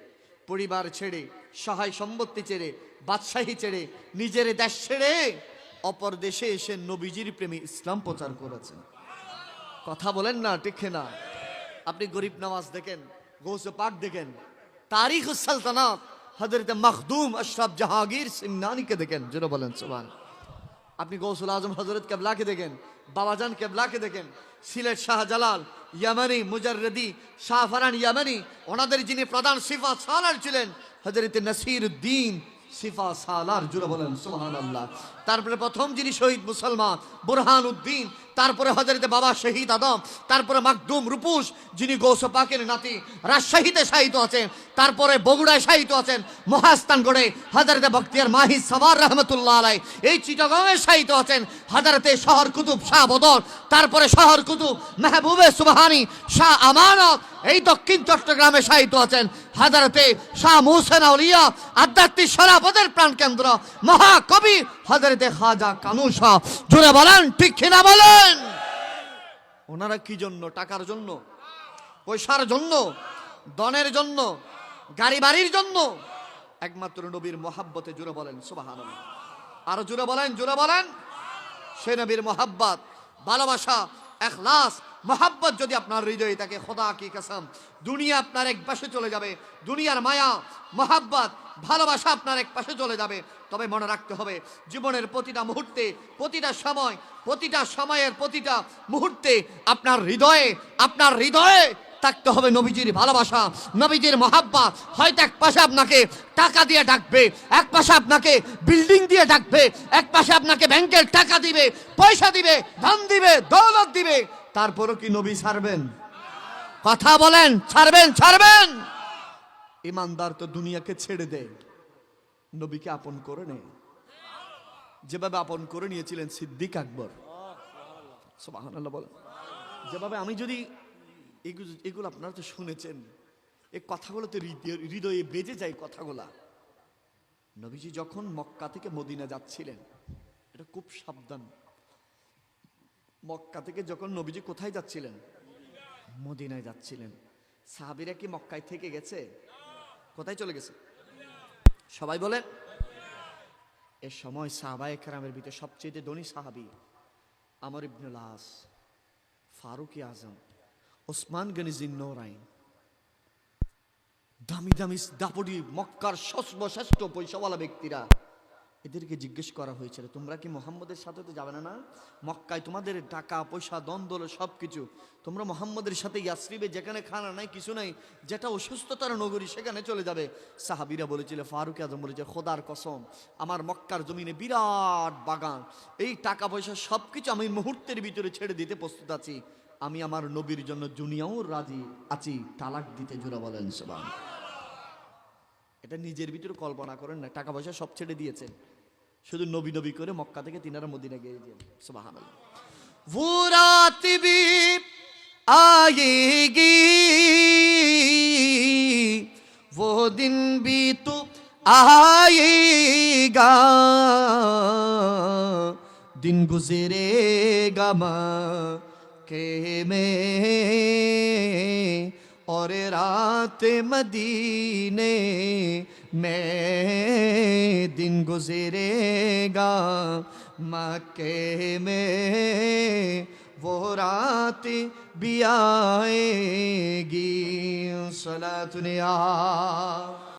পরিবার ছেড়ে সহায় সম্পত্তি ছেড়ে বাদশাহী ছেড়ে নিজের দেশ ছেড়ে অপর দেশে এসে নবীজির প্রেমে ইসলাম প্রচার করেছেন কথা বলেন না ঠিক না আপনি গরিব নওয়াজ দেখেন গৌসে পাক দেখেন তারিখ সালতানাত হযরত মখদুম আশরাফ জাহাঙ্গীর সিমনানিকে দেখেন জোরে বলেন সুবহান আপনি গৌসুল আজম হযরত কেবলাকে দেখেন বাবাজান কেবলাকে দেখেন সিলেট শাহজালাল ইয়ামানি মুজাররদি শাহফরান ইয়ামানি ওনাদের যিনি প্রধান সিফা সালার ছিলেন হযরত নাসিরউদ্দিন সিফা সালার জুড়ে বলেন সুবহানাল্লাহ তারপরে প্রথম যিনি শহীদ মুসলমান বুরহানুদ্দিন তারপরে হযরত বাবা শহীদ আদম তারপরে মাকদুম রূপুস যিনি গৌস পাকের নাতি রাজশাহীতে শাহিত আছেন তারপরে বগুড়ায় শাহিত আছেন মহাস্থানগড়ে হযরত বখতিয়ার মাহি সাওয়ার রাহমাতুল্লাহ আলাইহি এই চিটাগাঁয়ে শাহিত আছেন হযরত শহর কুতুব শাহ বদর তারপরে শহর কুতুব মাহবুবে সুবহানী শাহ আমানত এই দক্ষিণ চট্টগ্রামে শাহিত আছেন হযরতে শাহ মুহসিন আউলিয়া আধ্যাত্মিক শরাফতের প্রাণকেন্দ্র মহাকবি হযরতে খাজা কানু শাহ জোরে বলেন ঠিক কিনা বলেন ওনারা কি জন্য টাকার জন্য পয়সার জন্য ধনের জন্য গাড়ি বাড়ির জন্য একমাত্র নবীর মহাব্বতে জোরে বলেন সুবহানাল্লাহ আরো জোরে বলেন সে নবীর মহাব্বত ভালোবাসা ইখলাস মহাব্বত যদি আপনার হৃদয়ে থাকে খোদা কি কসম দুনিয়া আপনার এক পাশে চলে যাবে দুনিয়ার মায়া মহাব্বত ভালোবাসা আপনার এক পাশে চলে যাবে তবে মনে রাখতে হবে জীবনের প্রতিটা মুহূর্তে প্রতিটা সময়ের প্রতিটা মুহূর্তে আপনার হৃদয়ে থাকতে হবে নবীজির ভালোবাসা নবীজির মহাব্বত হয়তো এক পাশে আপনাকে টাকা দিয়ে ডাকবে এক পাশে আপনাকে বিল্ডিং দিয়ে ডাকবে এক পাশে আপনাকে ব্যাংকের টাকা দিবে পয়সা দিবে ধন দিবে দৌলত দিবে তারপরও কি নবী ছাড়বেন কথা বলেন ছাড়বেন ইমানদার তো দুনিয়াকে ছেড়ে দেয় নবীকে আপন করে নেয় যেভাবে আপন করে নিয়েছিলেন সিদ্দিক আকবর সুবহানাল্লাহ বলেন যেভাবে আমি যদি এগুলো আপনারা তো শুনেছেন এই কথাগুলো তো হৃদয়ে বেজে যায় কথাগুলা নবীজি যখন মক্কা থেকে মদিনা যাচ্ছিলেন এটা খুব সাবধান মক্কা থেকে যখন নবীজি কোথায় যাচ্ছিলেন মদিনায় যাচ্ছিলেন সাহাবীরা কি মক্কায় থেকে গেছে কোথায় চলে গেছে সবাই বলেন এ সময় সাহাবায়ে কেরামের ভিতরে সবচেয়ে ধনী সাহাবী আমর ইবনে আস ফারুক আজম ওসমান গনি জিন্নৌরাইন দামি দাপটি মক্কার সর্বশ্রেষ্ঠ পয়সাওয়ালা ব্যক্তিরা এদেরকে জিজ্ঞেস করা হয়েছিল তোমরা কি মুহাম্মদের সাথে তো যাবে না মক্কায় তোমাদের টাকা পয়সা দ্বন্দ্ব সবকিছু তোমরা মুহাম্মদের সাথে ইয়াসরিবে যেখানে খানা নাই কিছু নাই যেটা অসুস্থতার নগরী সেখানে চলে যাবে সাহাবীরা বলেছিল ফারুক আজম বলেছে খোদার কসম আমার মক্কার জমিনে বিরাট বাগান এই টাকা পয়সা সবকিছু আমি মুহূর্তের ভিতরে ছেড়ে দিতে প্রস্তুত আছি আমি আমার নবীর জন্য দুনিয়াও রাজি আছি তালাক দিতে জোরে বলেন সুবহানাল্লাহ এটা নিজের ভিতরে কল্পনা করেন না টাকা পয়সা সব ছেড়ে দিয়েছেন শুধু নবী নবী করে মক্কা থেকে তিনারা মদিনা গিয়ে গেলেন। সুবহানাল্লাহ। वो रात भी आएगी, वो दिन भी तो आएगा, दिन गुजरेगा मक्के में और रात मदीने में, दिन गुजरेगा मक्के में, वो रात भी आएगी। सलातुन या